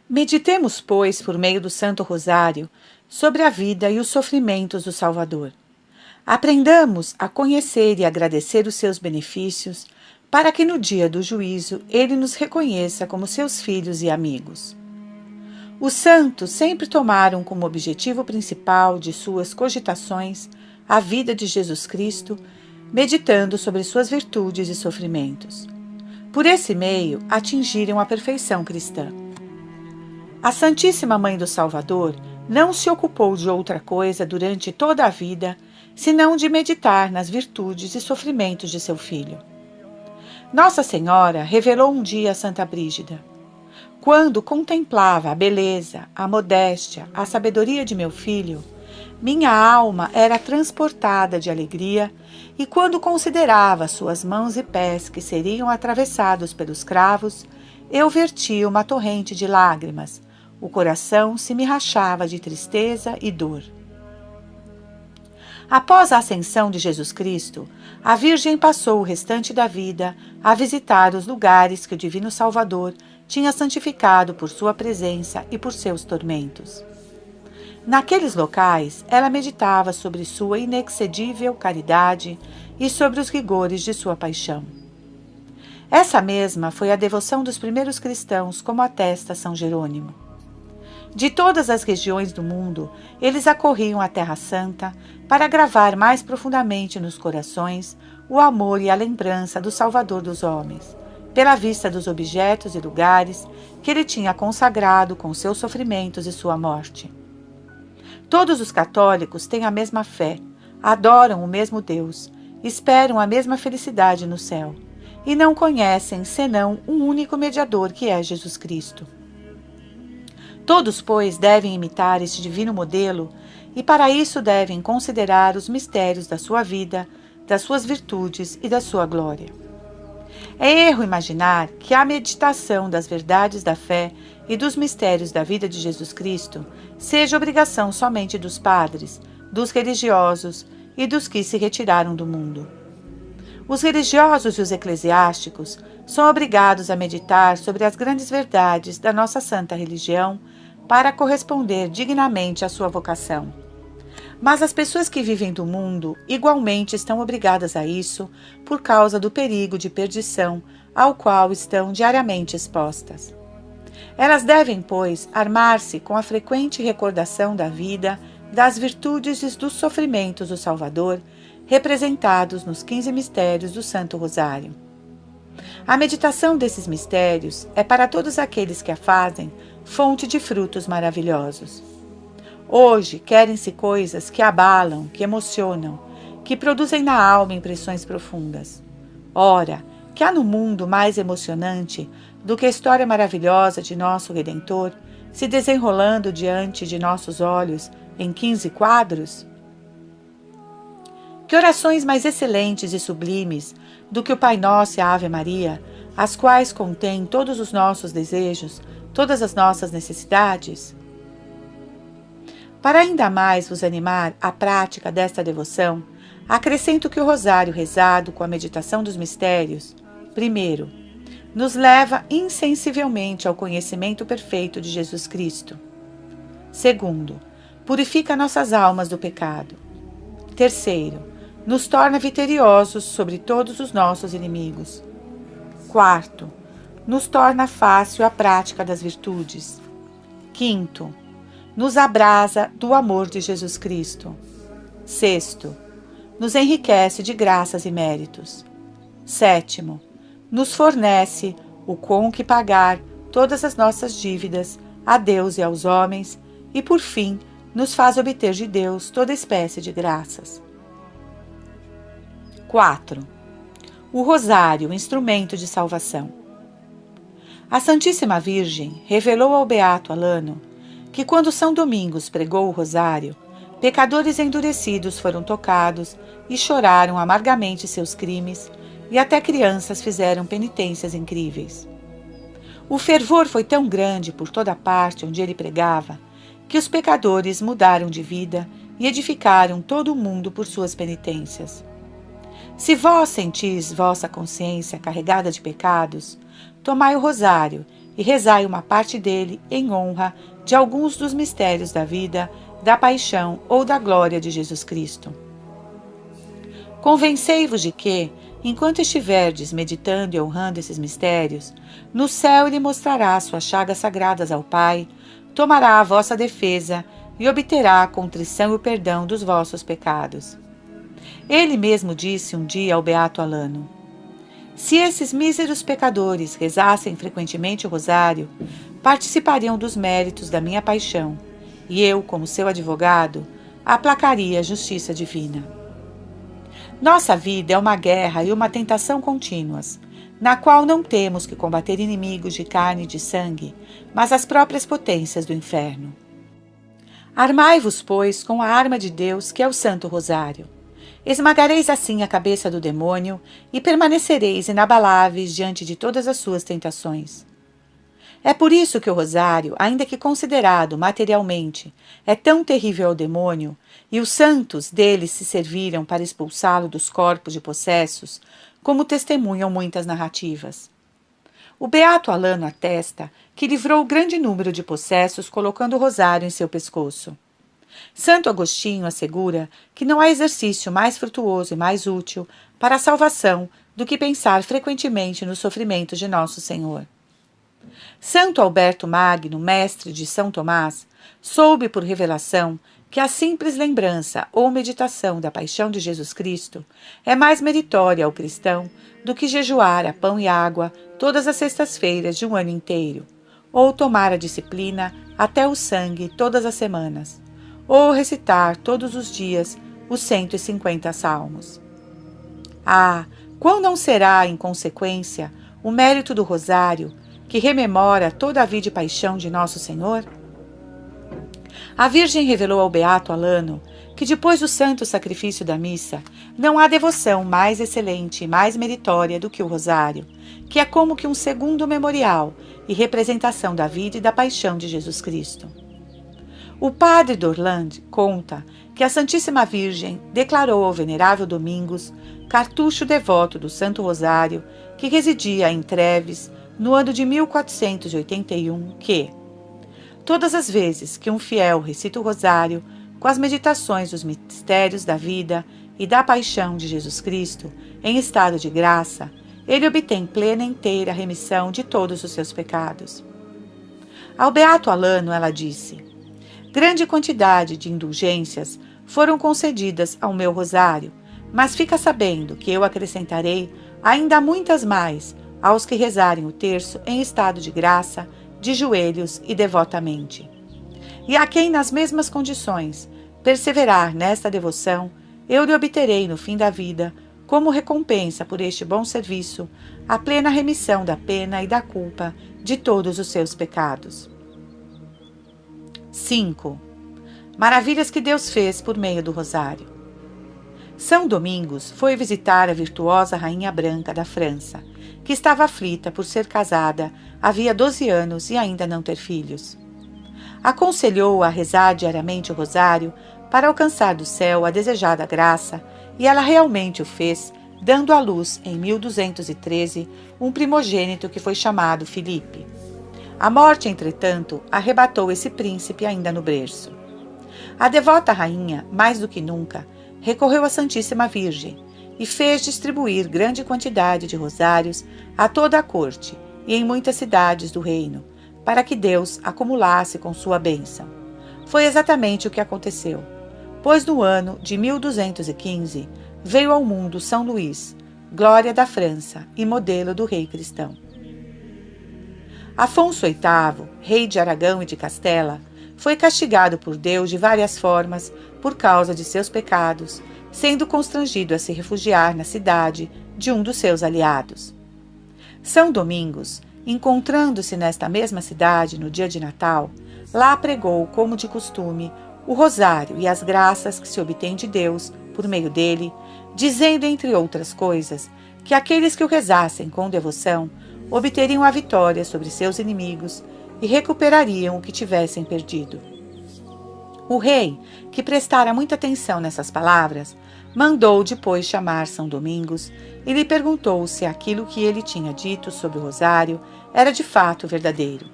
Meditemos, pois, por meio do Santo Rosário, sobre a vida e os sofrimentos do Salvador. Aprendamos a conhecer e agradecer os seus benefícios, para que no dia do juízo ele nos reconheça como seus filhos e amigos. Os santos sempre tomaram como objetivo principal de suas cogitações a vida de Jesus Cristo, meditando sobre suas virtudes e sofrimentos. Por esse meio, atingiram a perfeição cristã. A Santíssima Mãe do Salvador não se ocupou de outra coisa durante toda a vida, senão de meditar nas virtudes e sofrimentos de seu filho. Nossa Senhora revelou um dia a Santa Brígida: quando contemplava a beleza, a modéstia, a sabedoria de meu filho, minha alma era transportada de alegria, e quando considerava suas mãos e pés que seriam atravessados pelos cravos, eu vertia uma torrente de lágrimas, o coração se me rachava de tristeza e dor. Após a ascensão de Jesus Cristo, a Virgem passou o restante da vida a visitar os lugares que o Divino Salvador tinha santificado por sua presença e por seus tormentos. Naqueles locais, ela meditava sobre sua inexcedível caridade e sobre os rigores de sua paixão. Essa mesma foi a devoção dos primeiros cristãos, como atesta São Jerônimo. De todas as regiões do mundo, eles acorriam à Terra Santa para gravar mais profundamente nos corações o amor e a lembrança do Salvador dos homens, pela vista dos objetos e lugares que ele tinha consagrado com seus sofrimentos e sua morte. Todos os católicos têm a mesma fé, adoram o mesmo Deus, esperam a mesma felicidade no céu, e não conhecem senão um único mediador, que é Jesus Cristo. Todos, pois, devem imitar este divino modelo e para isso devem considerar os mistérios da sua vida, das suas virtudes e da sua glória. É erro imaginar que a meditação das verdades da fé e dos mistérios da vida de Jesus Cristo seja obrigação somente dos padres, dos religiosos e dos que se retiraram do mundo. Os religiosos e os eclesiásticos são obrigados a meditar sobre as grandes verdades da nossa santa religião para corresponder dignamente à sua vocação. Mas as pessoas que vivem do mundo igualmente estão obrigadas a isso por causa do perigo de perdição ao qual estão diariamente expostas. Elas devem, pois, armar-se com a frequente recordação da vida, das virtudes e dos sofrimentos do Salvador, representados nos 15 mistérios do Santo Rosário. A meditação desses mistérios é para todos aqueles que a fazem fonte de frutos maravilhosos. Hoje querem-se coisas que abalam, que emocionam, que produzem na alma impressões profundas. Ora, que há no mundo mais emocionante do que a história maravilhosa de nosso Redentor se desenrolando diante de nossos olhos em 15 quadros? Que orações mais excelentes e sublimes do que o Pai Nosso e a Ave Maria, as quais contêm todos os nossos desejos, todas as nossas necessidades? Para ainda mais vos animar à prática desta devoção, acrescento que o rosário rezado com a meditação dos mistérios, primeiro, nos leva insensivelmente ao conhecimento perfeito de Jesus Cristo. Segundo, purifica nossas almas do pecado. Terceiro, nos torna vitoriosos sobre todos os nossos inimigos. Quarto, nos torna fácil a prática das virtudes. Quinto, nos abrasa do amor de Jesus Cristo. Sexto, nos enriquece de graças e méritos. Sétimo, nos fornece o com que pagar todas as nossas dívidas a Deus e aos homens e, por fim, nos faz obter de Deus toda espécie de graças. 4. O Rosário, instrumento de salvação. A Santíssima Virgem revelou ao Beato Alano que quando São Domingos pregou o Rosário, pecadores endurecidos foram tocados e choraram amargamente seus crimes, e até crianças fizeram penitências incríveis. O fervor foi tão grande por toda parte onde ele pregava, que os pecadores mudaram de vida e edificaram todo o mundo por suas penitências. Se vós sentis vossa consciência carregada de pecados, tomai o rosário e rezai uma parte dele em honra de alguns dos mistérios da vida, da paixão ou da glória de Jesus Cristo. Convencei-vos de que, enquanto estiverdes meditando e honrando esses mistérios, no céu ele mostrará suas chagas sagradas ao Pai, tomará a vossa defesa e obterá a contrição e o perdão dos vossos pecados. Ele mesmo disse um dia ao beato Alano: se esses míseros pecadores rezassem frequentemente o rosário, participariam dos méritos da minha paixão, e eu, como seu advogado, aplacaria a justiça divina. Nossa vida é uma guerra e uma tentação contínuas, na qual não temos que combater inimigos de carne e de sangue, mas as próprias potências do inferno. Armai-vos, pois, com a arma de Deus, que é o Santo Rosário. Esmagareis assim a cabeça do demônio e permanecereis inabaláveis diante de todas as suas tentações. É por isso que o rosário, ainda que considerado materialmente, é tão terrível ao demônio, e os santos dele se serviram para expulsá-lo dos corpos de possessos, como testemunham muitas narrativas. O beato Alano atesta que livrou grande número de possessos colocando o rosário em seu pescoço. Santo Agostinho assegura que não há exercício mais frutuoso e mais útil para a salvação do que pensar frequentemente nos sofrimentos de Nosso Senhor. Santo Alberto Magno, mestre de São Tomás, soube por revelação que a simples lembrança ou meditação da paixão de Jesus Cristo é mais meritória ao cristão do que jejuar a pão e água todas as sextas-feiras de um ano inteiro, ou tomar a disciplina até o sangue todas as semanas, ou recitar todos os dias os 150 salmos. Ah, quão não será, em consequência, o mérito do rosário, que rememora toda a vida e paixão de Nosso Senhor? A Virgem revelou ao beato Alano que depois do santo sacrifício da missa, não há devoção mais excelente e mais meritória do que o rosário, que é como que um segundo memorial e representação da vida e da paixão de Jesus Cristo. O padre Dorland conta que a Santíssima Virgem declarou ao venerável Domingos, cartucho devoto do Santo Rosário, que residia em Treves, no ano de 1481, que todas as vezes que um fiel recita o rosário, com as meditações dos mistérios da vida e da paixão de Jesus Cristo, em estado de graça, ele obtém plena e inteira remissão de todos os seus pecados. Ao beato Alano ela disse: grande quantidade de indulgências foram concedidas ao meu rosário, mas fica sabendo que eu acrescentarei ainda muitas mais aos que rezarem o terço em estado de graça, de joelhos e devotamente. E a quem nas mesmas condições perseverar nesta devoção, eu lhe obterei no fim da vida, como recompensa por este bom serviço, a plena remissão da pena e da culpa de todos os seus pecados. 5. Maravilhas que Deus fez por meio do rosário. São Domingos foi visitar a virtuosa Rainha Branca da França, que estava aflita por ser casada havia 12 anos e ainda não ter filhos. Aconselhou-a a rezar diariamente o rosário para alcançar do céu a desejada graça, e ela realmente o fez, dando à luz, em 1213, um primogênito que foi chamado Filipe. A morte, entretanto, arrebatou esse príncipe ainda no berço. A devota rainha, mais do que nunca, recorreu à Santíssima Virgem e fez distribuir grande quantidade de rosários a toda a corte e em muitas cidades do reino, para que Deus acumulasse com sua bênção. Foi exatamente o que aconteceu, pois no ano de 1215 veio ao mundo São Luís, glória da França e modelo do rei cristão. Afonso VIII, rei de Aragão e de Castela, foi castigado por Deus de várias formas por causa de seus pecados, sendo constrangido a se refugiar na cidade de um dos seus aliados. São Domingos, encontrando-se nesta mesma cidade no dia de Natal, lá pregou, como de costume, o rosário e as graças que se obtém de Deus por meio dele, dizendo, entre outras coisas, que aqueles que o rezassem com devoção obteriam a vitória sobre seus inimigos e recuperariam o que tivessem perdido. O rei, que prestara muita atenção nessas palavras, mandou depois chamar São Domingos e lhe perguntou se aquilo que ele tinha dito sobre o rosário era de fato verdadeiro.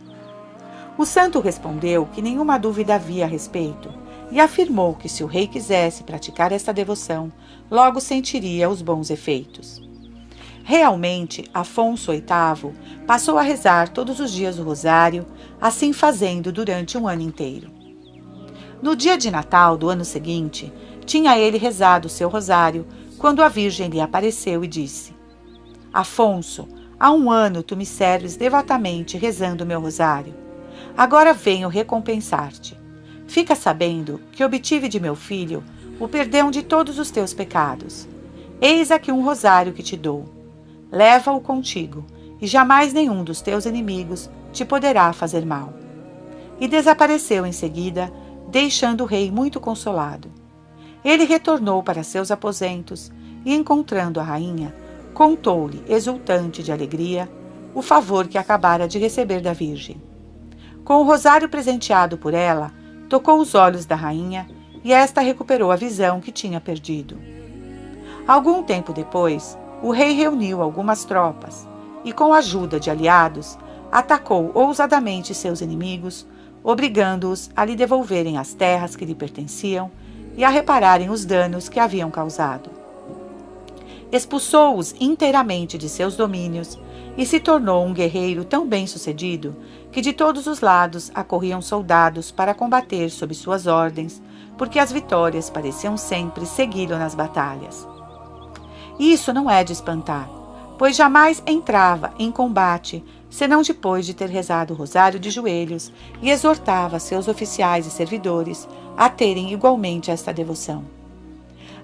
O santo respondeu que nenhuma dúvida havia a respeito e afirmou que se o rei quisesse praticar esta devoção, logo sentiria os bons efeitos. Realmente, Afonso VIII passou a rezar todos os dias o rosário, assim fazendo durante um ano inteiro. No dia de Natal do ano seguinte, tinha ele rezado o seu rosário quando a Virgem lhe apareceu e disse: Afonso, há um ano tu me serves devotamente rezando o meu rosário. Agora venho recompensar-te. Fica sabendo que obtive de meu filho o perdão de todos os teus pecados. Eis aqui um rosário que te dou. Leva-o contigo, e jamais nenhum dos teus inimigos te poderá fazer mal. E desapareceu em seguida, deixando o rei muito consolado. Ele retornou para seus aposentos e, encontrando a rainha, contou-lhe, exultante de alegria, o favor que acabara de receber da Virgem. Com o rosário presenteado por ela, tocou os olhos da rainha e esta recuperou a visão que tinha perdido. Algum tempo depois, o rei reuniu algumas tropas e, com a ajuda de aliados, atacou ousadamente seus inimigos, obrigando-os a lhe devolverem as terras que lhe pertenciam e a repararem os danos que haviam causado. Expulsou-os inteiramente de seus domínios e se tornou um guerreiro tão bem-sucedido que de todos os lados acorriam soldados para combater sob suas ordens, porque as vitórias pareciam sempre segui-lo nas batalhas. Isso não é de espantar, pois jamais entrava em combate, senão depois de ter rezado o rosário de joelhos e exortava seus oficiais e servidores a terem igualmente esta devoção.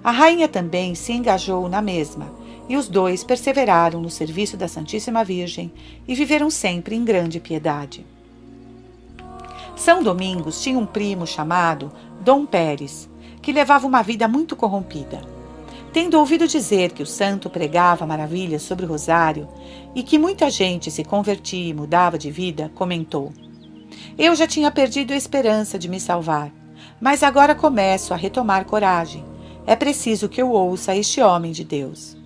A rainha também se engajou na mesma, e os dois perseveraram no serviço da Santíssima Virgem e viveram sempre em grande piedade. São Domingos tinha um primo chamado Dom Pérez, que levava uma vida muito corrompida. Tendo ouvido dizer que o santo pregava maravilhas sobre o rosário e que muita gente se convertia e mudava de vida, comentou: Eu já tinha perdido a esperança de me salvar, mas agora começo a retomar coragem. É preciso que eu ouça este homem de Deus.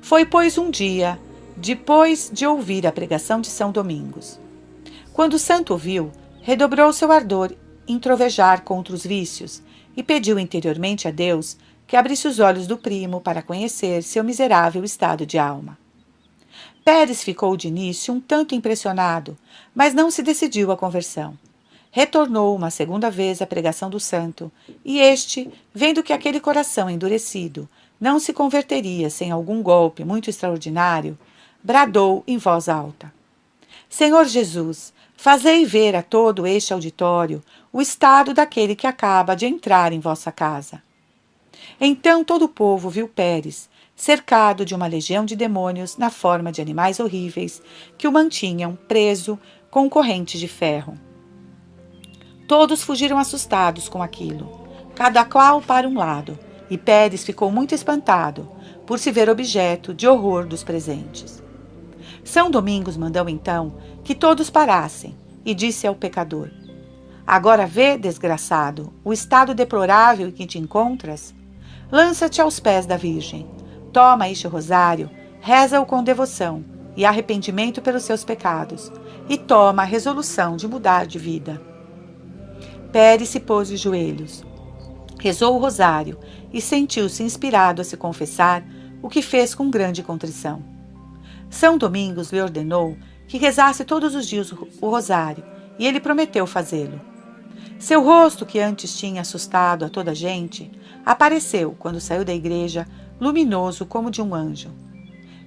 Foi, pois, um dia, depois de ouvir a pregação de São Domingos. Quando o santo ouviu, redobrou seu ardor em trovejar contra os vícios e pediu interiormente a Deus que abrisse os olhos do primo para conhecer seu miserável estado de alma. Pérez ficou de início um tanto impressionado, mas não se decidiu à conversão. Retornou uma segunda vez à pregação do santo, e este, vendo que aquele coração endurecido não se converteria sem algum golpe muito extraordinário, bradou em voz alta: Senhor Jesus, fazei ver a todo este auditório o estado daquele que acaba de entrar em vossa casa. Então todo o povo viu Pérez, cercado de uma legião de demônios na forma de animais horríveis que o mantinham preso com correntes de ferro. Todos fugiram assustados com aquilo, cada qual para um lado, e Pérez ficou muito espantado por se ver objeto de horror dos presentes. São Domingos mandou então que todos parassem e disse ao pecador: Agora vê, desgraçado, o estado deplorável em que te encontras? Lança-te aos pés da Virgem. Toma este rosário, reza-o com devoção e arrependimento pelos seus pecados, e toma a resolução de mudar de vida. Pérez se pôs de joelhos, rezou o rosário e sentiu-se inspirado a se confessar, o que fez com grande contrição. São Domingos lhe ordenou que rezasse todos os dias o rosário, e ele prometeu fazê-lo. Seu rosto, que antes tinha assustado a toda a gente, apareceu, quando saiu da igreja, luminoso como de um anjo.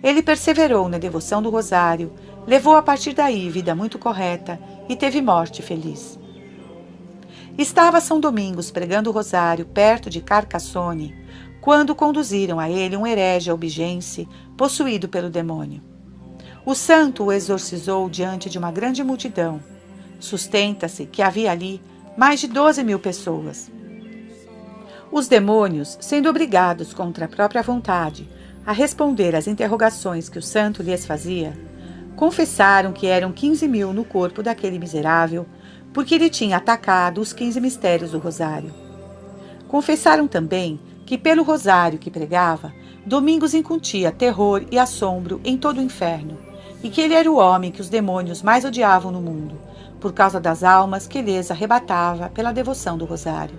Ele perseverou na devoção do rosário, levou a partir daí vida muito correta e teve morte feliz. Estava São Domingos pregando o rosário perto de Carcassone, quando conduziram a ele um herege albigense possuído pelo demônio. O santo o exorcizou diante de uma grande multidão. Sustenta-se que havia ali mais de 12.000 pessoas. Os demônios, sendo obrigados contra a própria vontade a responder às interrogações que o santo lhes fazia, Confessaram que eram 15.000 no corpo daquele miserável, porque ele tinha atacado os 15 mistérios do rosário. Confessaram também que pelo rosário que pregava, Domingos incutia terror e assombro em todo o inferno, e que ele era o homem que os demônios mais odiavam no mundo, por causa das almas que lhes arrebatava pela devoção do rosário.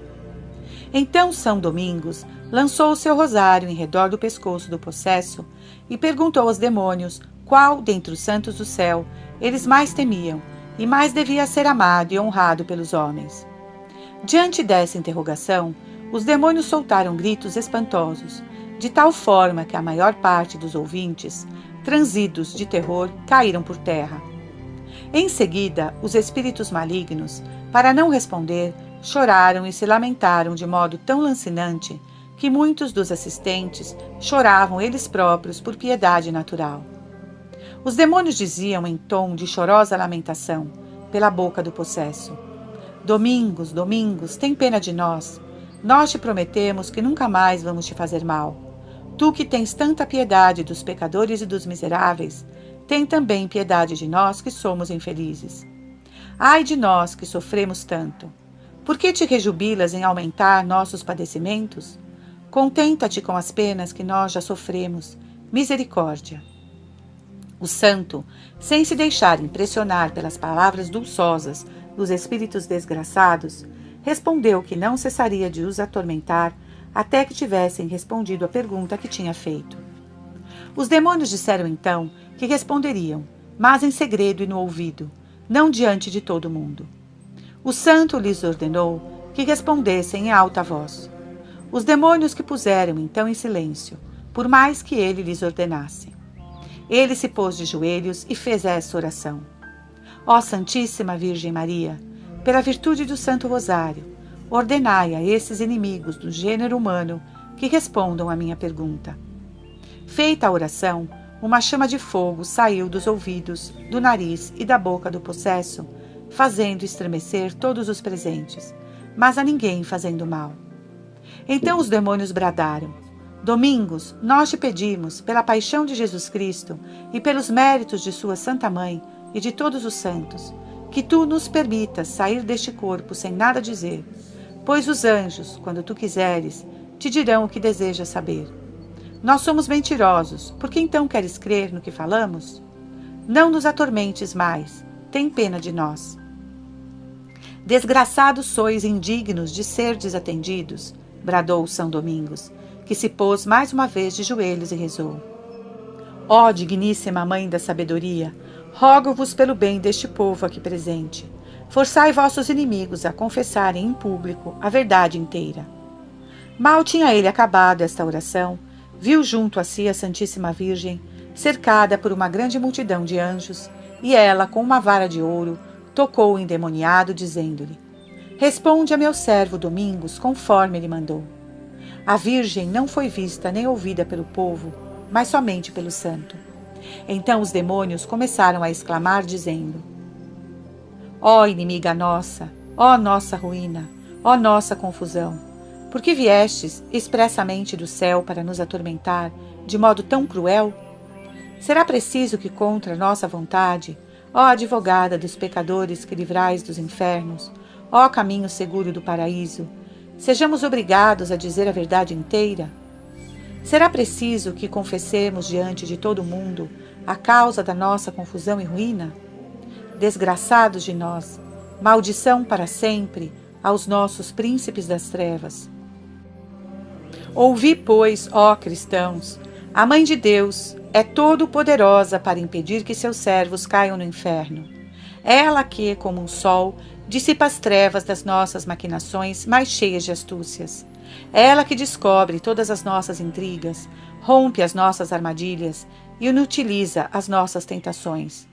Então São Domingos lançou o seu rosário em redor do pescoço do possesso e perguntou aos demônios qual, dentre os santos do céu, eles mais temiam e mais devia ser amado e honrado pelos homens. Diante dessa interrogação, os demônios soltaram gritos espantosos, de tal forma que a maior parte dos ouvintes, transidos de terror, caíram por terra. Em seguida, os espíritos malignos, para não responder, choraram e se lamentaram de modo tão lancinante que muitos dos assistentes choravam eles próprios por piedade natural. Os demônios diziam em tom de chorosa lamentação, pela boca do possesso: Domingos, Domingos, tem pena de nós. Nós te prometemos que nunca mais vamos te fazer mal. Tu que tens tanta piedade dos pecadores e dos miseráveis, tem também piedade de nós que somos infelizes. Ai de nós que sofremos tanto! Por que te rejubilas em aumentar nossos padecimentos? Contenta-te com as penas que nós já sofremos. Misericórdia! O santo, sem se deixar impressionar pelas palavras dulçosas dos espíritos desgraçados, respondeu que não cessaria de os atormentar até que tivessem respondido à pergunta que tinha feito. Os demônios disseram então que responderiam, mas em segredo e no ouvido, não diante de todo o mundo. O santo lhes ordenou que respondessem em alta voz. Os demônios que puseram então em silêncio, por mais que ele lhes ordenasse. Ele se pôs de joelhos e fez essa oração: Ó Santíssima Virgem Maria, pela virtude do Santo Rosário, ordenai a esses inimigos do gênero humano que respondam à minha pergunta. Feita a oração, uma chama de fogo saiu dos ouvidos, do nariz e da boca do possesso, fazendo estremecer todos os presentes, mas a ninguém fazendo mal. Então os demônios bradaram: Domingos, nós te pedimos, pela paixão de Jesus Cristo e pelos méritos de sua Santa Mãe e de todos os santos, que tu nos permitas sair deste corpo sem nada dizer, pois os anjos, quando tu quiseres, te dirão o que desejas saber. Nós somos mentirosos, por que então queres crer no que falamos? Não nos atormentes mais, tem pena de nós. Desgraçados sois indignos de ser desatendidos, bradou São Domingos, que se pôs mais uma vez de joelhos e rezou. Ó digníssima Mãe da Sabedoria, rogo-vos pelo bem deste povo aqui presente. Forçai vossos inimigos a confessarem em público a verdade inteira. Mal tinha ele acabado esta oração, viu junto a si a Santíssima Virgem, cercada por uma grande multidão de anjos, e ela, com uma vara de ouro, tocou o endemoniado, dizendo-lhe: Responde a meu servo Domingos, conforme ele mandou. A Virgem não foi vista nem ouvida pelo povo, mas somente pelo santo. Então os demônios começaram a exclamar, dizendo: Ó inimiga nossa, ó nossa ruína, ó nossa confusão, por que viestes expressamente do céu para nos atormentar de modo tão cruel? Será preciso que contra nossa vontade, ó advogada dos pecadores que livrais dos infernos, ó caminho seguro do paraíso, sejamos obrigados a dizer a verdade inteira? Será preciso que confessemos diante de todo o mundo a causa da nossa confusão e ruína? Desgraçados de nós, maldição para sempre aos nossos príncipes das trevas. Ouvi, pois, ó cristãos, a Mãe de Deus é todo-poderosa para impedir que seus servos caiam no inferno. Ela que, como um sol, dissipa as trevas das nossas maquinações mais cheias de astúcias. Ela que descobre todas as nossas intrigas, rompe as nossas armadilhas e inutiliza as nossas tentações.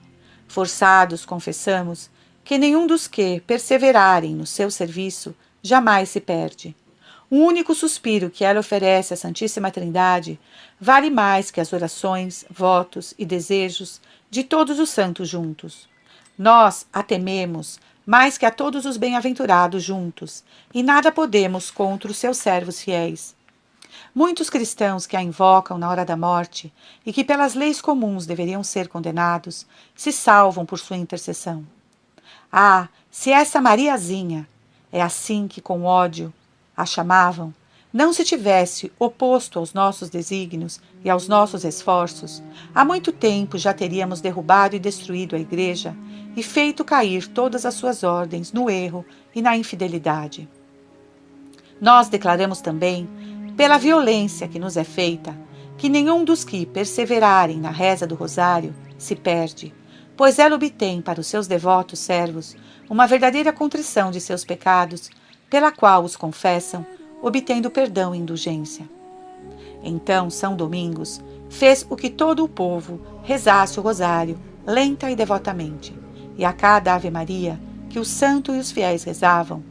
Forçados, confessamos, que nenhum dos que perseverarem no seu serviço jamais se perde. O único suspiro que ela oferece à Santíssima Trindade vale mais que as orações, votos e desejos de todos os santos juntos. Nós a tememos mais que a todos os bem-aventurados juntos, e nada podemos contra os seus servos fiéis. Muitos cristãos que a invocam na hora da morte e que pelas leis comuns deveriam ser condenados, se salvam por sua intercessão. Ah, se essa Mariazinha, é assim que com ódio a chamavam, não se tivesse oposto aos nossos desígnios e aos nossos esforços, há muito tempo já teríamos derrubado e destruído a Igreja e feito cair todas as suas ordens no erro e na infidelidade. Nós declaramos também, pela violência que nos é feita, que nenhum dos que perseverarem na reza do rosário se perde, pois ela obtém para os seus devotos servos uma verdadeira contrição de seus pecados, pela qual os confessam, obtendo perdão e indulgência. Então São Domingos fez o que todo o povo rezasse o rosário, lenta e devotamente, e a cada Ave Maria que o santo e os fiéis rezavam,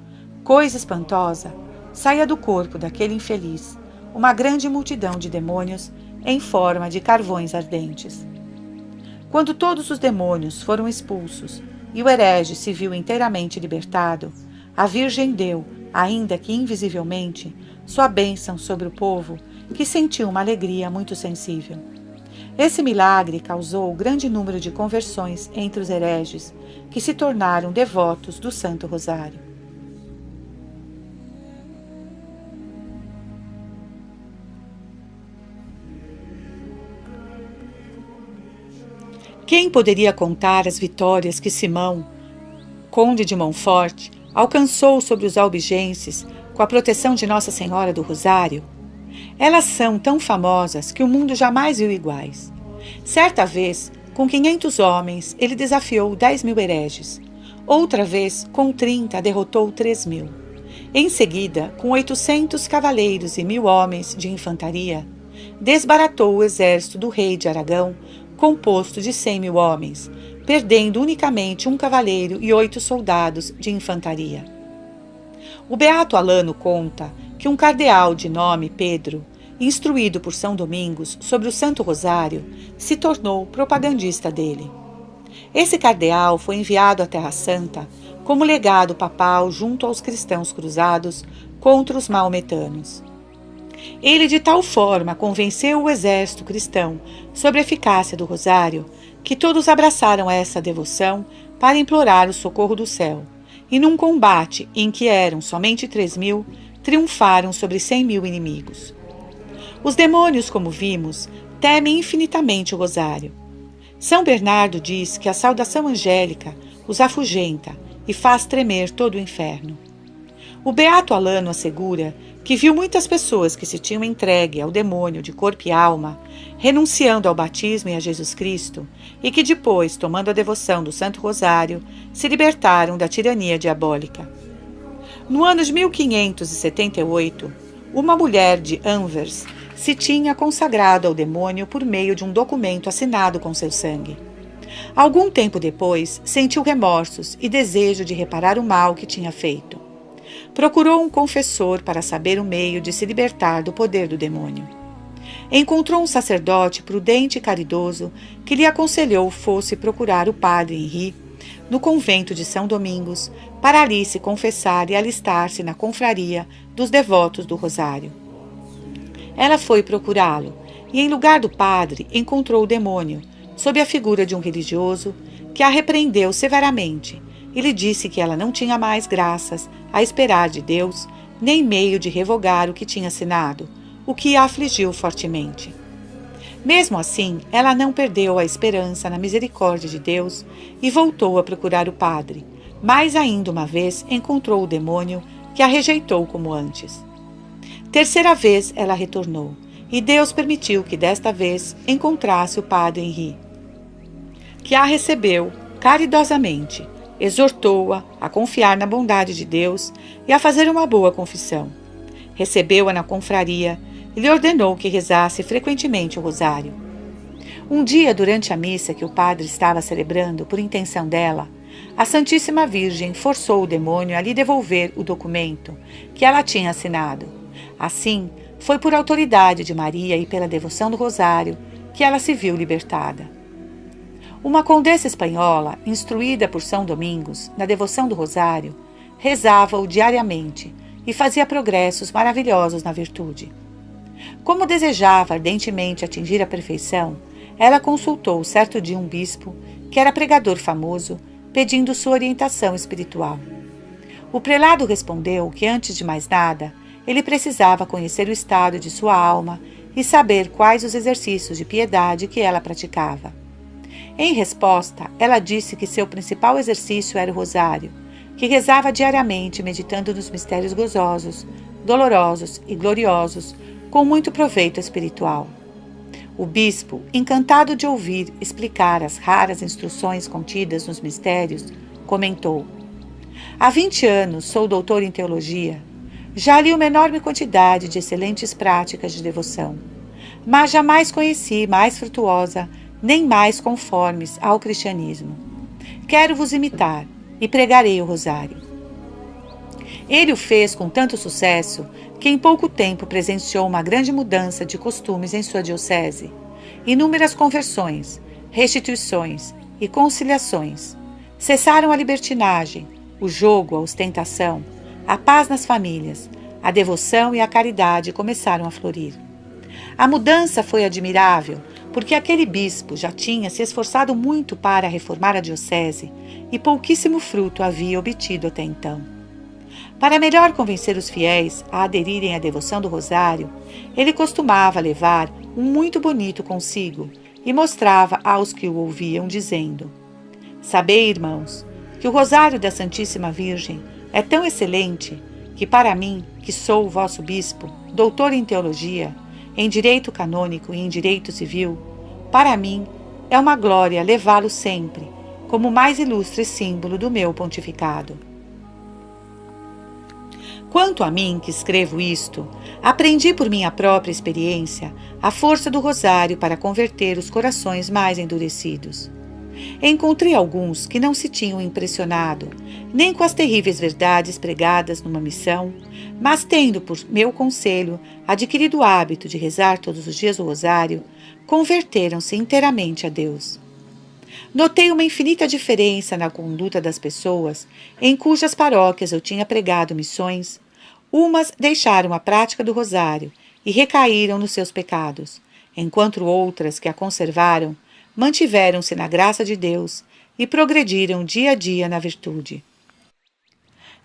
coisa espantosa, saía do corpo daquele infeliz uma grande multidão de demônios em forma de carvões ardentes. Quando todos os demônios foram expulsos e o herege se viu inteiramente libertado, a Virgem deu, ainda que invisivelmente, sua bênção sobre o povo, que sentiu uma alegria muito sensível. Esse milagre causou grande número de conversões entre os hereges, que se tornaram devotos do Santo Rosário. Quem poderia contar as vitórias que Simão, conde de Montfort, alcançou sobre os albigenses com a proteção de Nossa Senhora do Rosário? Elas são tão famosas que o mundo jamais viu iguais. Certa vez, com 500 homens, ele desafiou 10.000 hereges. Outra vez, com 30, derrotou 3.000. Em seguida, com 800 cavaleiros e 1.000 homens de infantaria, desbaratou o exército do rei de Aragão, composto de 100.000 homens, perdendo unicamente um cavaleiro e 8 soldados de infantaria. O beato Alano conta que um cardeal de nome Pedro, instruído por São Domingos sobre o Santo Rosário, se tornou propagandista dele. Esse cardeal foi enviado à Terra Santa como legado papal junto aos cristãos cruzados contra os maometanos. Ele de tal forma convenceu o exército cristão sobre a eficácia do rosário, que todos abraçaram essa devoção para implorar o socorro do céu, e num combate em que eram somente 3.000, triunfaram sobre 100.000 inimigos. Os demônios, como vimos, temem infinitamente o rosário. São Bernardo diz que a saudação angélica os afugenta e faz tremer todo o inferno. O beato Alano assegura que viu muitas pessoas que se tinham entregue ao demônio de corpo e alma, renunciando ao batismo e a Jesus Cristo, e que depois, tomando a devoção do Santo Rosário, se libertaram da tirania diabólica. No ano de 1578, uma mulher de Anvers se tinha consagrado ao demônio por meio de um documento assinado com seu sangue. Algum tempo depois, sentiu remorsos e desejo de reparar o mal que tinha feito. Procurou um confessor para saber o meio de se libertar do poder do demônio. Encontrou um sacerdote prudente e caridoso que lhe aconselhou fosse procurar o padre Henri no convento de São Domingos para ali se confessar e alistar-se na confraria dos devotos do Rosário. Ela foi procurá-lo e, em lugar do padre, encontrou o demônio, sob a figura de um religioso, que a repreendeu severamente e lhe disse que ela não tinha mais graças a esperar de Deus, nem meio de revogar o que tinha assinado, o que a afligiu fortemente. Mesmo assim, ela não perdeu a esperança na misericórdia de Deus e voltou a procurar o padre, mas ainda uma vez encontrou o demônio, que a rejeitou como antes. Terceira vez ela retornou, e Deus permitiu que desta vez encontrasse o padre Henri, que a recebeu caridosamente, exortou-a a confiar na bondade de Deus e a fazer uma boa confissão. Recebeu-a na confraria e lhe ordenou que rezasse frequentemente o rosário. Um dia, durante a missa que o padre estava celebrando por intenção dela, a Santíssima Virgem forçou o demônio a lhe devolver o documento que ela tinha assinado. Assim, foi por autoridade de Maria e pela devoção do rosário que ela se viu libertada. Uma condessa espanhola, instruída por São Domingos na devoção do rosário, rezava-o diariamente e fazia progressos maravilhosos na virtude. Como desejava ardentemente atingir a perfeição, ela consultou certo dia um bispo, que era pregador famoso, pedindo sua orientação espiritual. O prelado respondeu que, antes de mais nada, ele precisava conhecer o estado de sua alma e saber quais os exercícios de piedade que ela praticava. Em resposta, ela disse que seu principal exercício era o rosário, que rezava diariamente meditando nos mistérios gozosos, dolorosos e gloriosos, com muito proveito espiritual. O bispo, encantado de ouvir explicar as raras instruções contidas nos mistérios, comentou: Há 20 anos sou doutor em teologia. Já li uma enorme quantidade de excelentes práticas de devoção, mas jamais conheci mais frutuosa nem mais conformes ao cristianismo. Quero vos imitar e pregarei o rosário. Ele o fez com tanto sucesso que em pouco tempo presenciou uma grande mudança de costumes em sua diocese. Inúmeras conversões, restituições e conciliações. Cessaram a libertinagem, o jogo, a ostentação, a paz nas famílias, a devoção e a caridade começaram a florir. A mudança foi admirável, porque aquele bispo já tinha se esforçado muito para reformar a diocese e pouquíssimo fruto havia obtido até então. Para melhor convencer os fiéis a aderirem à devoção do rosário, ele costumava levar um muito bonito consigo e mostrava aos que o ouviam, dizendo: Sabei, irmãos, que o rosário da Santíssima Virgem é tão excelente que para mim, que sou o vosso bispo, doutor em teologia, em direito canônico e em direito civil, para mim é uma glória levá-lo sempre, como mais ilustre símbolo do meu pontificado. Quanto a mim, que escrevo isto, aprendi por minha própria experiência a força do rosário para converter os corações mais endurecidos. Encontrei alguns que não se tinham impressionado, nem com as terríveis verdades pregadas numa missão, mas tendo por meu conselho adquirido o hábito de rezar todos os dias o rosário, converteram-se inteiramente a Deus. Notei uma infinita diferença na conduta das pessoas em cujas paróquias eu tinha pregado missões. Umas deixaram a prática do rosário e recaíram nos seus pecados, enquanto outras que a conservaram mantiveram-se na graça de Deus e progrediram dia a dia na virtude.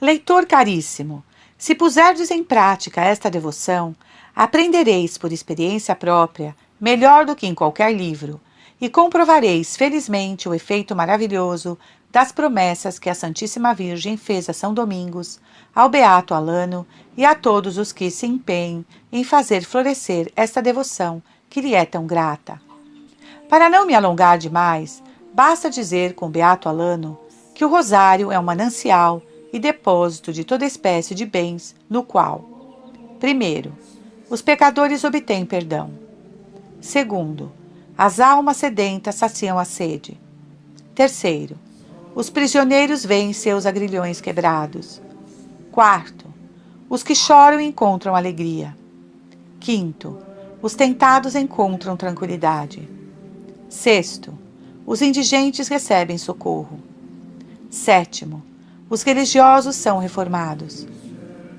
Leitor caríssimo, se puserdes em prática esta devoção, aprendereis por experiência própria, melhor do que em qualquer livro, e comprovareis felizmente o efeito maravilhoso das promessas que a Santíssima Virgem fez a São Domingos, ao Beato Alano e a todos os que se empenhem em fazer florescer esta devoção que lhe é tão grata. Para não me alongar demais, basta dizer com o Beato Alano que o rosário é um manancial e depósito de toda espécie de bens, no qual: primeiro, os pecadores obtêm perdão. Segundo, as almas sedentas saciam a sede. Terceiro, os prisioneiros veem seus agrilhões quebrados. Quarto, os que choram encontram alegria. Quinto, os tentados encontram tranquilidade. Sexto, os indigentes recebem socorro. Sétimo, os religiosos são reformados.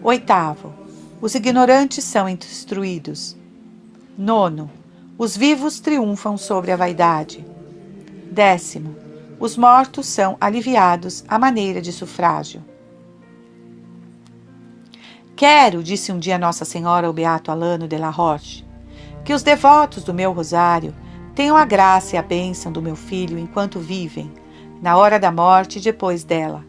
Oitavo, os ignorantes são instruídos. Nono, os vivos triunfam sobre a vaidade. Décimo, os mortos são aliviados à maneira de sufrágio. Quero, disse um dia Nossa Senhora ao Beato Alano de la Roche, que os devotos do meu rosário tenham a graça e a bênção do meu filho enquanto vivem, na hora da morte e depois dela,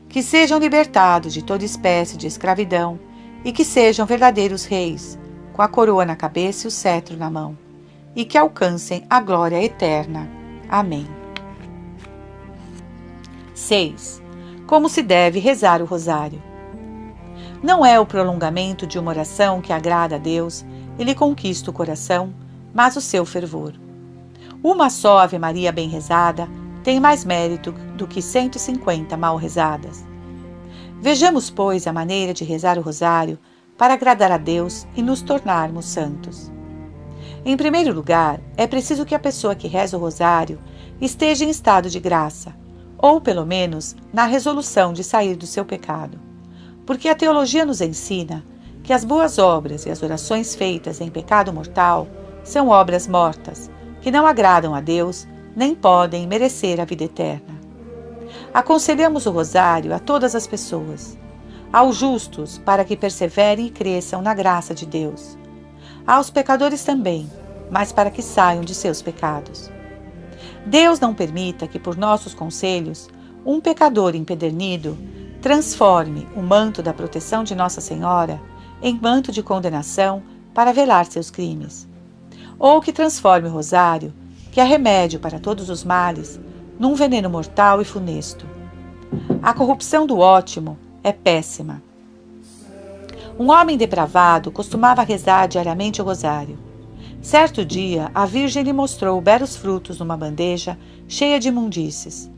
que sejam libertados de toda espécie de escravidão e que sejam verdadeiros reis, com a coroa na cabeça e o cetro na mão, e que alcancem a glória eterna. Amém. 6. Como se deve rezar o rosário? Não é o prolongamento de uma oração que agrada a Deus e lhe conquista o coração, mas o seu fervor. Uma só Ave Maria bem rezada tem mais mérito do que 150 mal rezadas. Vejamos, pois, a maneira de rezar o rosário para agradar a Deus e nos tornarmos santos. Em primeiro lugar, é preciso que a pessoa que reza o rosário esteja em estado de graça, ou pelo menos na resolução de sair do seu pecado. Porque a teologia nos ensina que as boas obras e as orações feitas em pecado mortal são obras mortas, que não agradam a Deus, nem podem merecer a vida eterna. Aconselhamos o rosário a todas as pessoas, aos justos, para que perseverem e cresçam na graça de Deus, aos pecadores também, mas para que saiam de seus pecados. Deus não permita que, por nossos conselhos, um pecador empedernido transforme o manto da proteção de Nossa Senhora em manto de condenação para velar seus crimes, ou que transforme o rosário, que é remédio para todos os males, num veneno mortal e funesto. A corrupção do ótimo é péssima. Um homem depravado costumava rezar diariamente o rosário. Certo dia, a Virgem lhe mostrou belos frutos numa bandeja cheia de imundícies.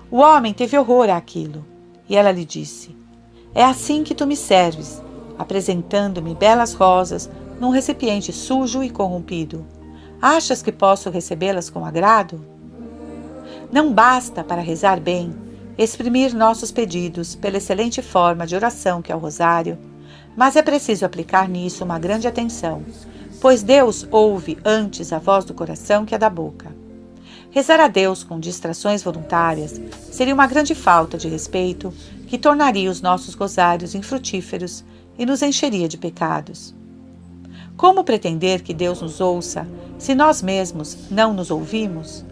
O homem teve horror àquilo, e ela lhe disse: "É assim que tu me serves, apresentando-me belas rosas num recipiente sujo e corrompido. Achas que posso recebê-las com agrado?" Não basta, para rezar bem, exprimir nossos pedidos pela excelente forma de oração que é o rosário, mas é preciso aplicar nisso uma grande atenção, pois Deus ouve antes a voz do coração que a da boca. Rezar a Deus com distrações voluntárias seria uma grande falta de respeito que tornaria os nossos rosários infrutíferos e nos encheria de pecados. Como pretender que Deus nos ouça se nós mesmos não nos ouvimos?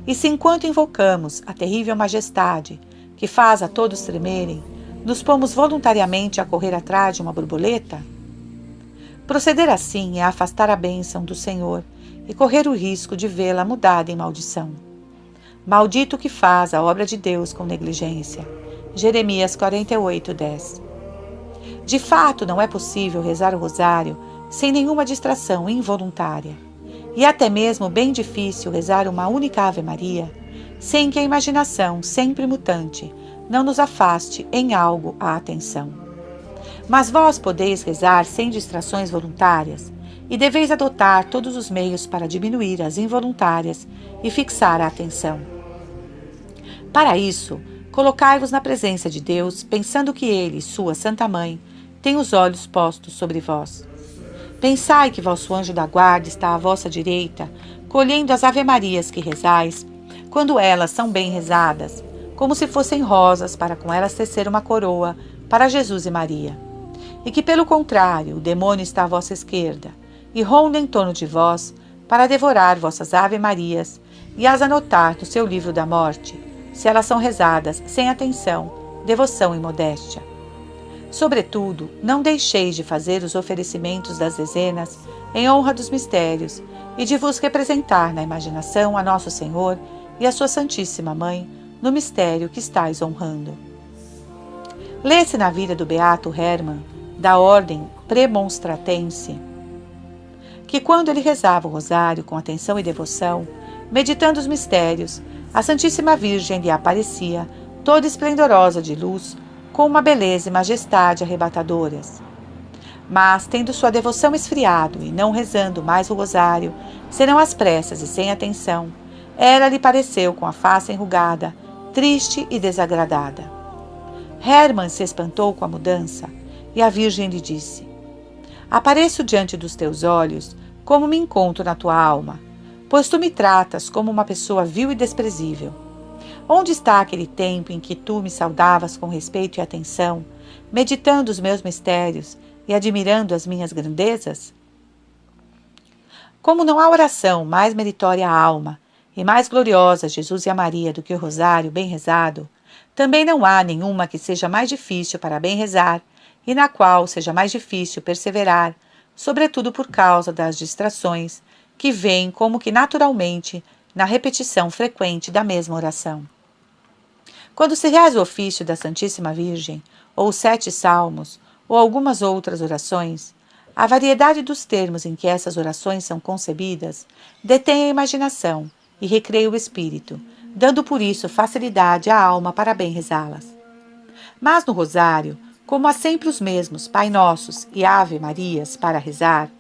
E se enquanto invocamos a terrível majestade que faz a todos tremerem, nos pomos voluntariamente a correr atrás de uma borboleta? Proceder assim é afastar a bênção do Senhor e correr o risco de vê-la mudada em maldição. Maldito o que faz a obra de Deus com negligência. Jeremias 48:10. De fato, não é possível rezar o rosário sem nenhuma distração involuntária. E até mesmo bem difícil rezar uma única Ave Maria, sem que a imaginação, sempre mutante, não nos afaste em algo a atenção. Mas vós podeis rezar sem distrações voluntárias, e deveis adotar todos os meios para diminuir as involuntárias e fixar a atenção. Para isso, colocai-vos na presença de Deus, pensando que Ele, sua Santa Mãe, tem os olhos postos sobre vós. Pensai que vosso anjo da guarda está à vossa direita, colhendo as ave-marias que rezais, quando elas são bem rezadas, como se fossem rosas para com elas tecer uma coroa para Jesus e Maria. E que, pelo contrário, o demônio está à vossa esquerda, e ronda em torno de vós para devorar vossas ave-marias e as anotar no seu livro da morte, se elas são rezadas sem atenção, devoção e modéstia. Sobretudo, não deixeis de fazer os oferecimentos das dezenas em honra dos mistérios e de vos representar na imaginação a Nosso Senhor e a sua Santíssima Mãe no mistério que estáis honrando. Lê-se na vida do beato Hermann, da ordem premonstratense, que quando ele rezava o rosário com atenção e devoção, meditando os mistérios, a Santíssima Virgem lhe aparecia, toda esplendorosa de luz, com uma beleza e majestade arrebatadoras. Mas, tendo sua devoção esfriado e não rezando mais o rosário, senão às pressas e sem atenção, ela lhe pareceu com a face enrugada, triste e desagradada. Hermann se espantou com a mudança, e a Virgem lhe disse: "Apareço diante dos teus olhos como me encontro na tua alma, pois tu me tratas como uma pessoa vil e desprezível. Onde está aquele tempo em que tu me saudavas com respeito e atenção, meditando os meus mistérios e admirando as minhas grandezas?" Como não há oração mais meritória à alma e mais gloriosa a Jesus e a Maria do que o rosário bem rezado, também não há nenhuma que seja mais difícil para bem rezar e na qual seja mais difícil perseverar, sobretudo por causa das distrações que vêm como que naturalmente na repetição frequente da mesma oração. Quando se reza o ofício da Santíssima Virgem, ou os 7 salmos, ou algumas outras orações, a variedade dos termos em que essas orações são concebidas detém a imaginação e recreia o espírito, dando por isso facilidade à alma para bem rezá-las. Mas no rosário, como há sempre os mesmos Pai Nossos e Ave Marias para rezar,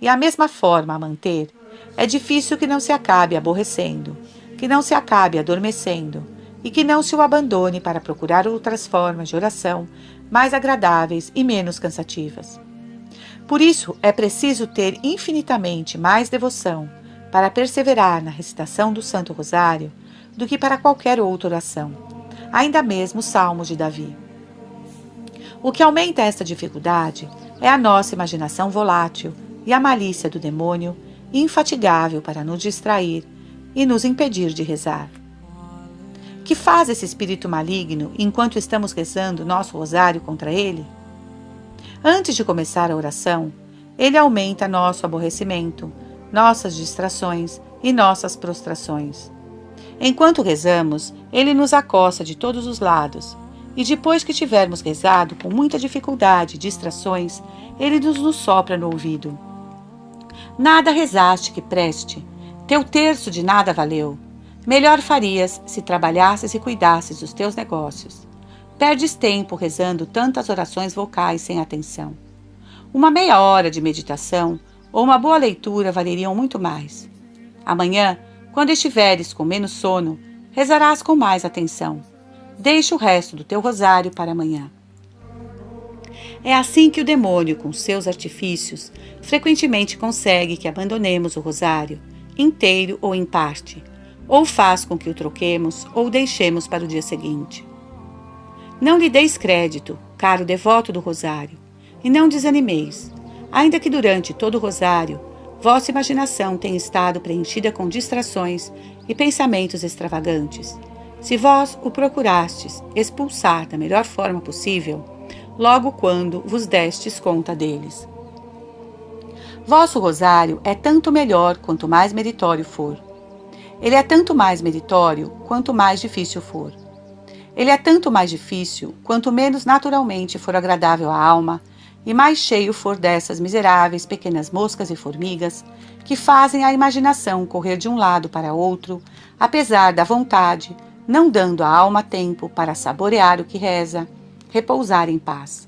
e a mesma forma a manter, é difícil que não se acabe aborrecendo, que não se acabe adormecendo, e que não se o abandone para procurar outras formas de oração mais agradáveis e menos cansativas. Por isso, é preciso ter infinitamente mais devoção para perseverar na recitação do Santo Rosário do que para qualquer outra oração, ainda mesmo os Salmos de Davi. O que aumenta esta dificuldade é a nossa imaginação volátil e a malícia do demônio, infatigável para nos distrair e nos impedir de rezar. Que faz esse espírito maligno enquanto estamos rezando nosso rosário contra ele? Antes de começar a oração, ele aumenta nosso aborrecimento, nossas distrações e nossas prostrações. Enquanto rezamos, ele nos acossa de todos os lados, e depois que tivermos rezado com muita dificuldade e distrações, ele nos sopra no ouvido. Nada rezaste que preste, teu terço de nada valeu. Melhor farias se trabalhasses e cuidasses dos teus negócios. Perdes tempo rezando tantas orações vocais sem atenção. Uma meia hora de meditação ou uma boa leitura valeriam muito mais. Amanhã, quando estiveres com menos sono, rezarás com mais atenção. Deixa o resto do teu rosário para amanhã. É assim que o demônio, com seus artifícios, frequentemente consegue que abandonemos o rosário, inteiro ou em parte, ou faz com que o troquemos ou o deixemos para o dia seguinte. Não lhe deis crédito, caro devoto do rosário, e não desanimeis, ainda que durante todo o rosário vossa imaginação tenha estado preenchida com distrações e pensamentos extravagantes. Se vós o procurastes expulsar da melhor forma possível, logo quando vos destes conta deles. Vosso rosário é tanto melhor quanto mais meritório for. Ele é tanto mais meritório quanto mais difícil for. Ele é tanto mais difícil quanto menos naturalmente for agradável à alma e mais cheio for dessas miseráveis pequenas moscas e formigas que fazem a imaginação correr de um lado para outro, apesar da vontade, não dando à alma tempo para saborear o que reza, repousar em paz.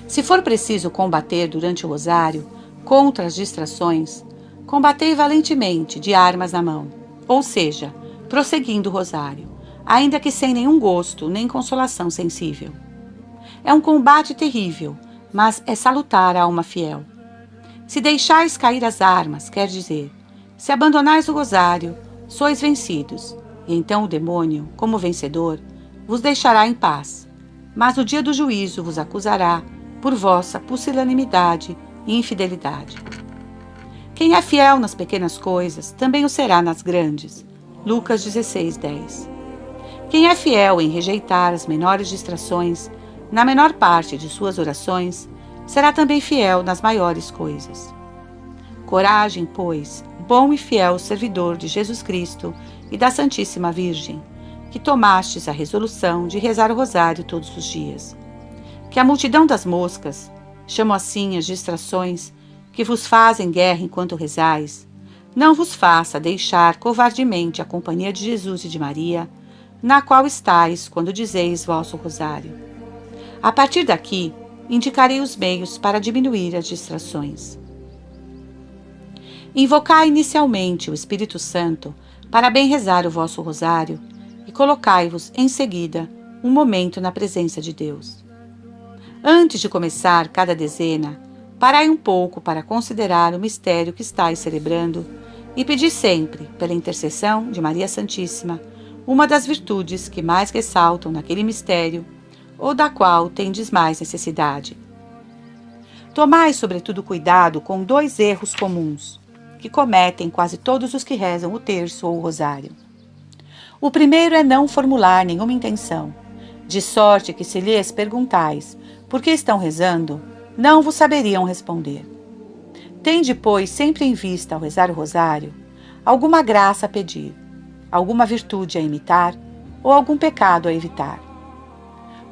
Se for preciso combater durante o rosário contra as distrações, combatei valentemente de armas na mão, ou seja, prosseguindo o rosário, ainda que sem nenhum gosto nem consolação sensível. É um combate terrível, mas é salutar à alma fiel. Se deixais cair as armas, quer dizer, se abandonais o rosário, sois vencidos, e então o demônio, como vencedor, vos deixará em paz, mas no dia do juízo vos acusará por vossa pusilanimidade e infidelidade. Quem é fiel nas pequenas coisas, também o será nas grandes. Lucas 16:10. Quem é fiel em rejeitar as menores distrações, na menor parte de suas orações, será também fiel nas maiores coisas. Coragem, pois, bom e fiel servidor de Jesus Cristo e da Santíssima Virgem, que tomastes a resolução de rezar o rosário todos os dias. Que a multidão das moscas, chamo assim as distrações, que vos fazem guerra enquanto rezais, não vos faça deixar covardemente a companhia de Jesus e de Maria, na qual estáis quando dizeis vosso rosário. A partir daqui, indicarei os meios para diminuir as distrações. Invocai inicialmente o Espírito Santo para bem rezar o vosso rosário e colocai-vos, em seguida, um momento na presença de Deus. Antes de começar cada dezena, parai um pouco para considerar o mistério que estáis celebrando e pedi sempre, pela intercessão de Maria Santíssima, uma das virtudes que mais ressaltam naquele mistério ou da qual tendes mais necessidade. Tomai, sobretudo, cuidado com 2 erros comuns, que cometem quase todos os que rezam o terço ou o rosário. O primeiro é não formular nenhuma intenção, de sorte que se lhes perguntais por que estão rezando, não vos saberiam responder. Tende, pois, sempre em vista, ao rezar o rosário, alguma graça a pedir, alguma virtude a imitar ou algum pecado a evitar.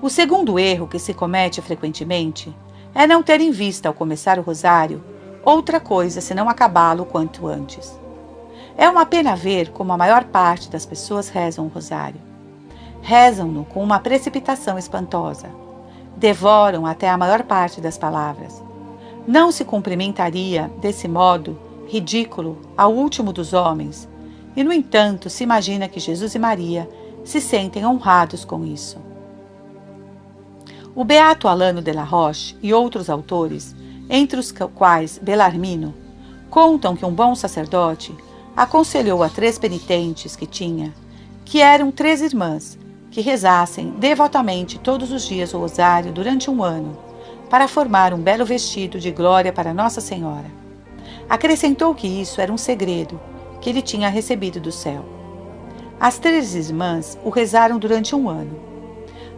O segundo erro que se comete frequentemente é não ter em vista, ao começar o rosário, outra coisa senão acabá-lo o quanto antes. É uma pena ver como a maior parte das pessoas rezam o rosário. Rezam-no com uma precipitação espantosa. Devoram até a maior parte das palavras. Não se cumprimentaria, desse modo, ridículo, ao último dos homens, e, no entanto, se imagina que Jesus e Maria se sentem honrados com isso. O beato Alano de la Roche e outros autores, entre os quais Bellarmino, contam que um bom sacerdote aconselhou a 3 penitentes que tinha, que eram 3 irmãs, que rezassem devotamente todos os dias o rosário durante um ano, para formar um belo vestido de glória para Nossa Senhora. Acrescentou que isso era um segredo que ele tinha recebido do céu. As 3 irmãs o rezaram durante um ano.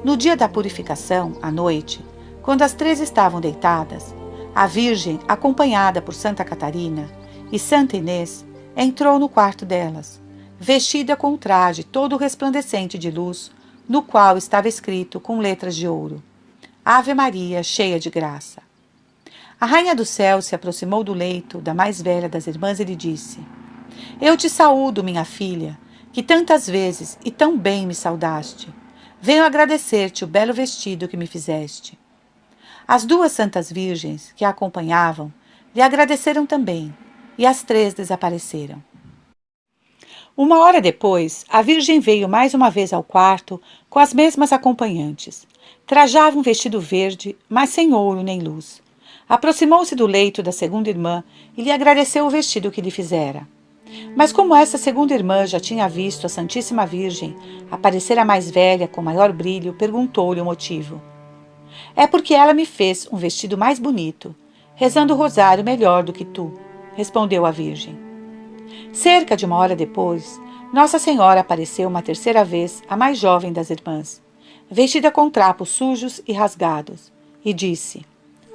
No dia da purificação, à noite, quando as 3 estavam deitadas, a Virgem, acompanhada por Santa Catarina e Santa Inês, entrou no quarto delas, vestida com um traje todo resplandecente de luz, no qual estava escrito com letras de ouro: Ave Maria, cheia de graça. A Rainha do Céu se aproximou do leito da mais velha das irmãs e lhe disse: Eu te saúdo, minha filha, que tantas vezes e tão bem me saudaste. Venho agradecer-te o belo vestido que me fizeste. As 2 santas virgens que a acompanhavam lhe agradeceram também, e as 3 desapareceram. Uma hora depois, a Virgem veio mais uma vez ao quarto com as mesmas acompanhantes. Trajava um vestido verde, mas sem ouro nem luz. Aproximou-se do leito da segunda irmã e lhe agradeceu o vestido que lhe fizera. Mas como essa segunda irmã já tinha visto a Santíssima Virgem aparecer a mais velha com maior brilho, perguntou-lhe o motivo. É porque ela me fez um vestido mais bonito, rezando o rosário melhor do que tu, respondeu a Virgem. Cerca de uma hora depois, Nossa Senhora apareceu uma terceira vez, a mais jovem das irmãs, vestida com trapos sujos e rasgados, e disse: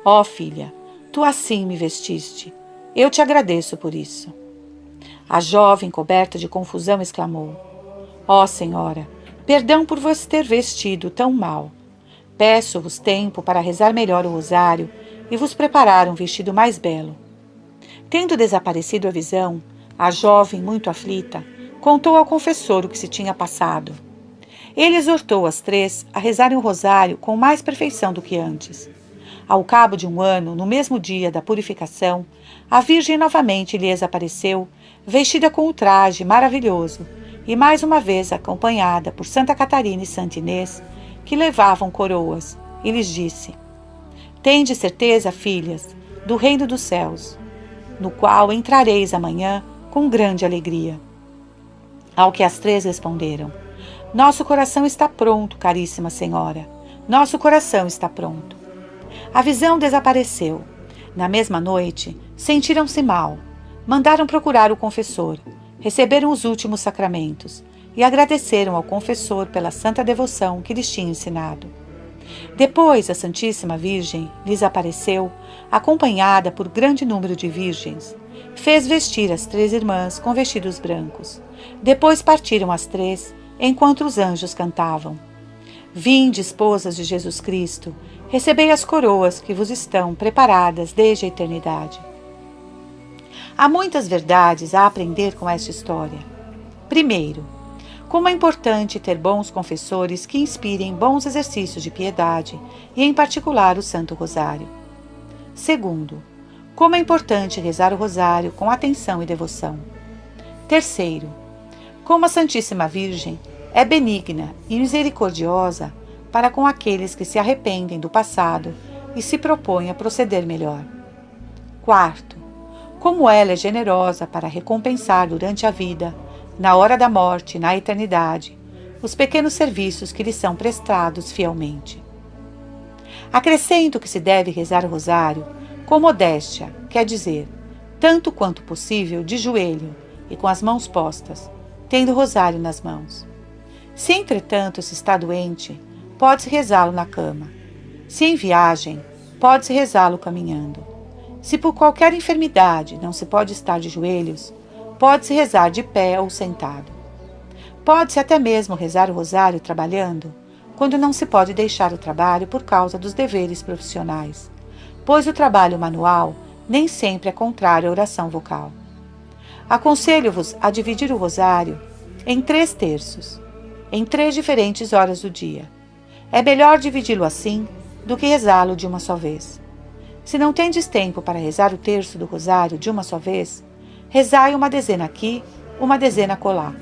Ó filha, tu assim me vestiste. Eu te agradeço por isso. A jovem, coberta de confusão, exclamou: Ó Senhora, perdão por vos ter vestido tão mal. Peço-vos tempo para rezar melhor o rosário e vos preparar um vestido mais belo. Tendo desaparecido a visão, a jovem, muito aflita, contou ao confessor o que se tinha passado. Ele exortou as 3 a rezarem o rosário com mais perfeição do que antes. Ao cabo de um ano, no mesmo dia da purificação, a Virgem novamente lhes apareceu, vestida com o traje maravilhoso, e mais uma vez acompanhada por Santa Catarina e Santa Inês, que levavam coroas, e lhes disse: Tende certeza, filhas, do reino dos céus, no qual entrareis amanhã com grande alegria. Ao que as 3 responderam: Nosso coração está pronto, caríssima Senhora, nosso coração está pronto. A visão desapareceu. Na mesma noite, sentiram-se mal. Mandaram procurar o confessor, receberam os últimos sacramentos e agradeceram ao confessor pela santa devoção que lhes tinha ensinado. Depois, a Santíssima Virgem lhes apareceu, acompanhada por grande número de virgens. Fez vestir as 3 irmãs com vestidos brancos. Depois partiram as 3, enquanto os anjos cantavam: Vinde, esposas de Jesus Cristo, recebei as coroas que vos estão preparadas desde a eternidade. Há muitas verdades a aprender com esta história. Primeiro, como é importante ter bons confessores que inspirem bons exercícios de piedade e, em particular, o Santo Rosário. Segundo, como é importante rezar o rosário com atenção e devoção. Terceiro, como a Santíssima Virgem é benigna e misericordiosa para com aqueles que se arrependem do passado e se propõem a proceder melhor. Quarto, como ela é generosa para recompensar durante a vida, na hora da morte e na eternidade, os pequenos serviços que lhe são prestados fielmente. Acrescento que se deve rezar o rosário com modéstia, quer dizer, tanto quanto possível de joelho e com as mãos postas, tendo o rosário nas mãos. Se, entretanto, se está doente, pode-se rezá-lo na cama. Se em viagem, pode-se rezá-lo caminhando. Se por qualquer enfermidade não se pode estar de joelhos, pode-se rezar de pé ou sentado. Pode-se até mesmo rezar o rosário trabalhando, quando não se pode deixar o trabalho por causa dos deveres profissionais, pois o trabalho manual nem sempre é contrário à oração vocal. Aconselho-vos a dividir o rosário em 3 terços, em 3 diferentes horas do dia. É melhor dividi-lo assim do que rezá-lo de uma só vez. Se não tendes tempo para rezar o terço do rosário de uma só vez, rezai uma dezena aqui, uma dezena acolá,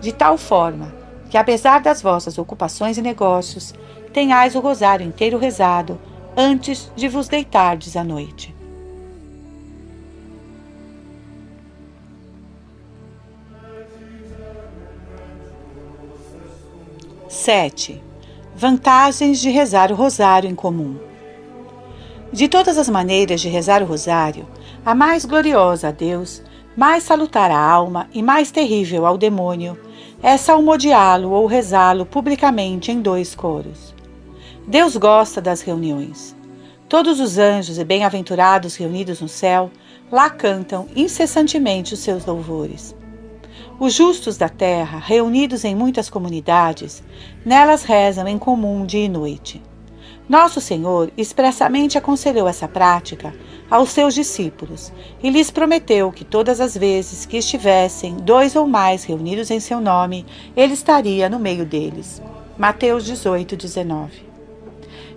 de tal forma que, apesar das vossas ocupações e negócios, tenhais o rosário inteiro rezado antes de vos deitardes à noite. Sete. Vantagens de rezar o rosário em comum. De todas as maneiras de rezar o rosário, a mais gloriosa a Deus, mais salutar à alma e mais terrível ao demônio é salmodiá-lo ou rezá-lo publicamente em 2 coros. Deus gosta das reuniões. Todos os anjos e bem-aventurados reunidos no céu lá cantam incessantemente os seus louvores. Os justos da terra, reunidos em muitas comunidades, nelas rezam em comum dia e noite. Nosso Senhor expressamente aconselhou essa prática aos seus discípulos e lhes prometeu que todas as vezes que estivessem 2 ou mais reunidos em seu nome, ele estaria no meio deles. Mateus 18, 19.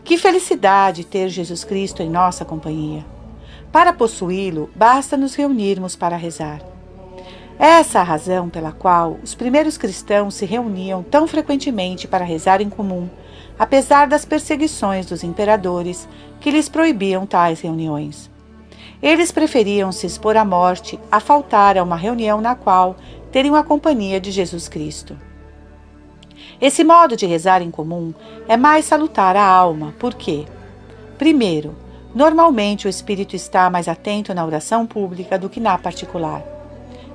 Que felicidade ter Jesus Cristo em nossa companhia! Para possuí-lo, basta nos reunirmos para rezar. Essa é a razão pela qual os primeiros cristãos se reuniam tão frequentemente para rezar em comum, apesar das perseguições dos imperadores que lhes proibiam tais reuniões. Eles preferiam se expor à morte a faltar a uma reunião na qual teriam a companhia de Jesus Cristo. Esse modo de rezar em comum é mais salutar à alma, porque, primeiro, normalmente o espírito está mais atento na oração pública do que na particular.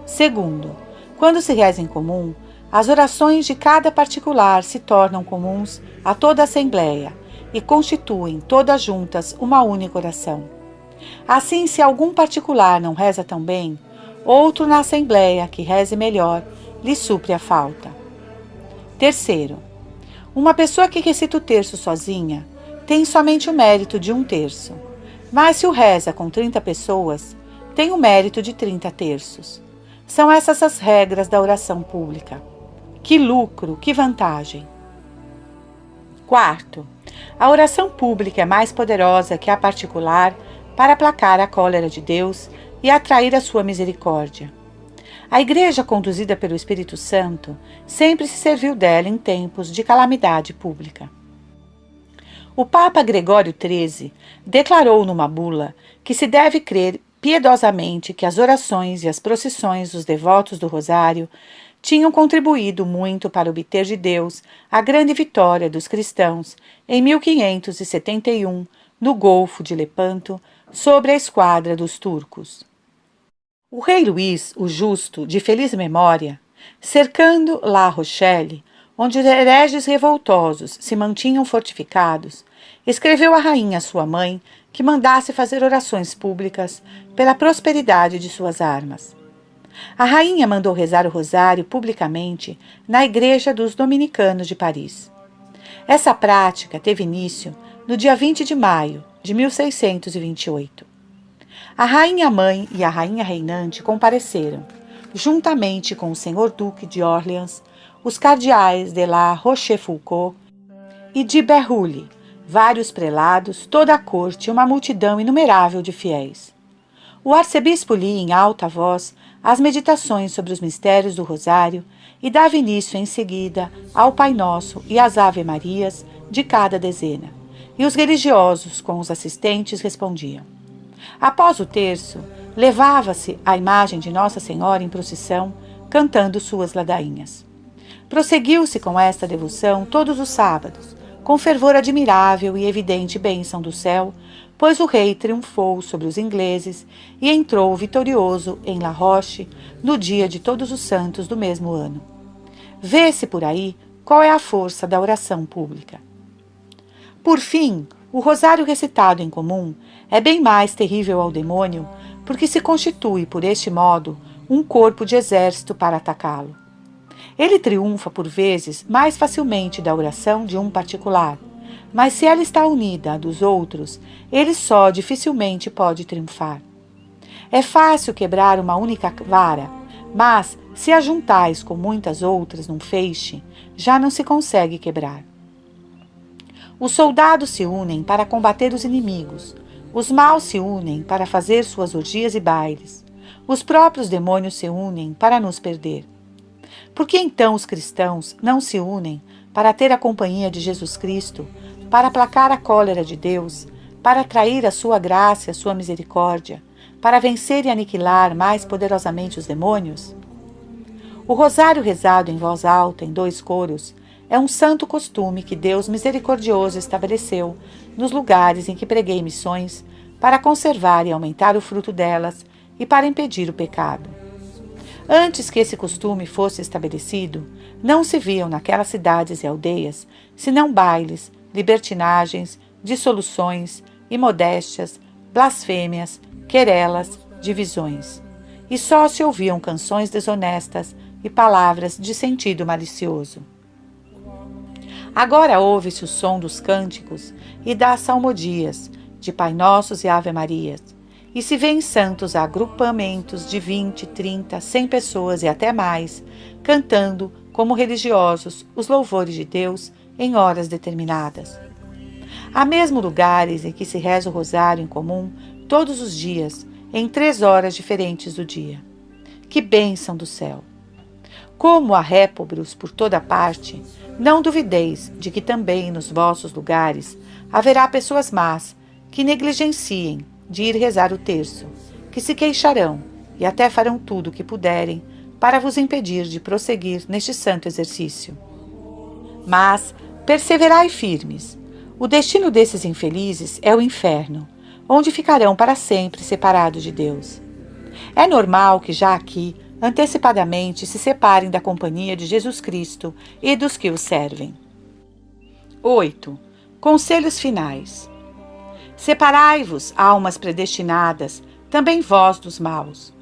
Segundo, quando se reza em comum, as orações de cada particular se tornam comuns a toda a assembleia e constituem todas juntas uma única oração. Assim, se algum particular não reza tão bem, outro na assembleia que reze melhor lhe supre a falta. Terceiro, uma pessoa que recita o terço sozinha tem somente o mérito de 1/3, mas se o reza com 30 pessoas, tem o mérito de 30 terços. São essas as regras da oração pública. Que lucro, que vantagem! Quarto, a oração pública é mais poderosa que a particular para aplacar a cólera de Deus e atrair a sua misericórdia. A Igreja, conduzida pelo Espírito Santo, sempre se serviu dela em tempos de calamidade pública. O Papa Gregório XIII declarou numa bula que se deve crer piedosamente que as orações e as procissões dos devotos do Rosário tinham contribuído muito para obter de Deus a grande vitória dos cristãos em 1571, no Golfo de Lepanto, sobre a esquadra dos turcos. O rei Luís, o Justo, de feliz memória, cercando La Rochelle, onde os hereges revoltosos se mantinham fortificados, escreveu à rainha sua mãe que mandasse fazer orações públicas pela prosperidade de suas armas. A rainha mandou rezar o rosário publicamente na igreja dos dominicanos de Paris. Essa prática teve início no dia 20 de maio de 1628. A rainha-mãe e a rainha reinante compareceram, juntamente com o senhor duque de Orleans, os cardeais de La Rochefoucauld e de Berulle, vários prelados, toda a corte e uma multidão inumerável de fiéis. O arcebispo lia em alta voz as meditações sobre os mistérios do Rosário e dava início em seguida ao Pai Nosso e às Ave-Marias de cada dezena, e os religiosos com os assistentes respondiam. Após o terço, levava-se a imagem de Nossa Senhora em procissão, cantando suas ladainhas. Prosseguiu-se com esta devoção todos os sábados, com fervor admirável e evidente bênção do céu, pois o rei triunfou sobre os ingleses e entrou vitorioso em La Roche no dia de Todos os Santos do mesmo ano. Vê-se por aí qual é a força da oração pública. Por fim, o rosário recitado em comum é bem mais terrível ao demônio, porque se constitui, por este modo, um corpo de exército para atacá-lo. Ele triunfa, por vezes, mais facilmente da oração de um particular, mas se ela está unida à dos outros, ele só dificilmente pode triunfar. É fácil quebrar uma única vara, mas, se a juntais com muitas outras num feixe, já não se consegue quebrar. Os soldados se unem para combater os inimigos, os maus se unem para fazer suas orgias e bailes, os próprios demônios se unem para nos perder. Por que então os cristãos não se unem para ter a companhia de Jesus Cristo, para aplacar a cólera de Deus, para atrair a sua graça e a sua misericórdia, para vencer e aniquilar mais poderosamente os demônios? O rosário rezado em voz alta, em 2 coros, é um santo costume que Deus misericordioso estabeleceu nos lugares em que preguei missões para conservar e aumentar o fruto delas e para impedir o pecado. Antes que esse costume fosse estabelecido, não se viam naquelas cidades e aldeias senão bailes, libertinagens, dissoluções, imodéstias, blasfêmias, querelas, divisões. E só se ouviam canções desonestas e palavras de sentido malicioso. Agora ouve-se o som dos cânticos e das salmodias, de Pai Nossos e Ave-Marias, e se vêem santos agrupamentos de 20, 30, 100 pessoas e até mais, cantando, como religiosos, os louvores de Deus em horas determinadas. Há mesmo lugares em que se reza o rosário em comum todos os dias, em 3 horas diferentes do dia. Que bênção do céu! Como há répobros por toda parte, não duvideis de que também nos vossos lugares haverá pessoas más que negligenciem de ir rezar o terço, que se queixarão e até farão tudo o que puderem para vos impedir de prosseguir neste santo exercício. Mas perseverai firmes. O destino desses infelizes é o inferno, onde ficarão para sempre separados de Deus. É normal que já aqui, antecipadamente, se separem da companhia de Jesus Cristo e dos que o servem. 8. Conselhos finais. Separai-vos, almas predestinadas, também vós dos maus.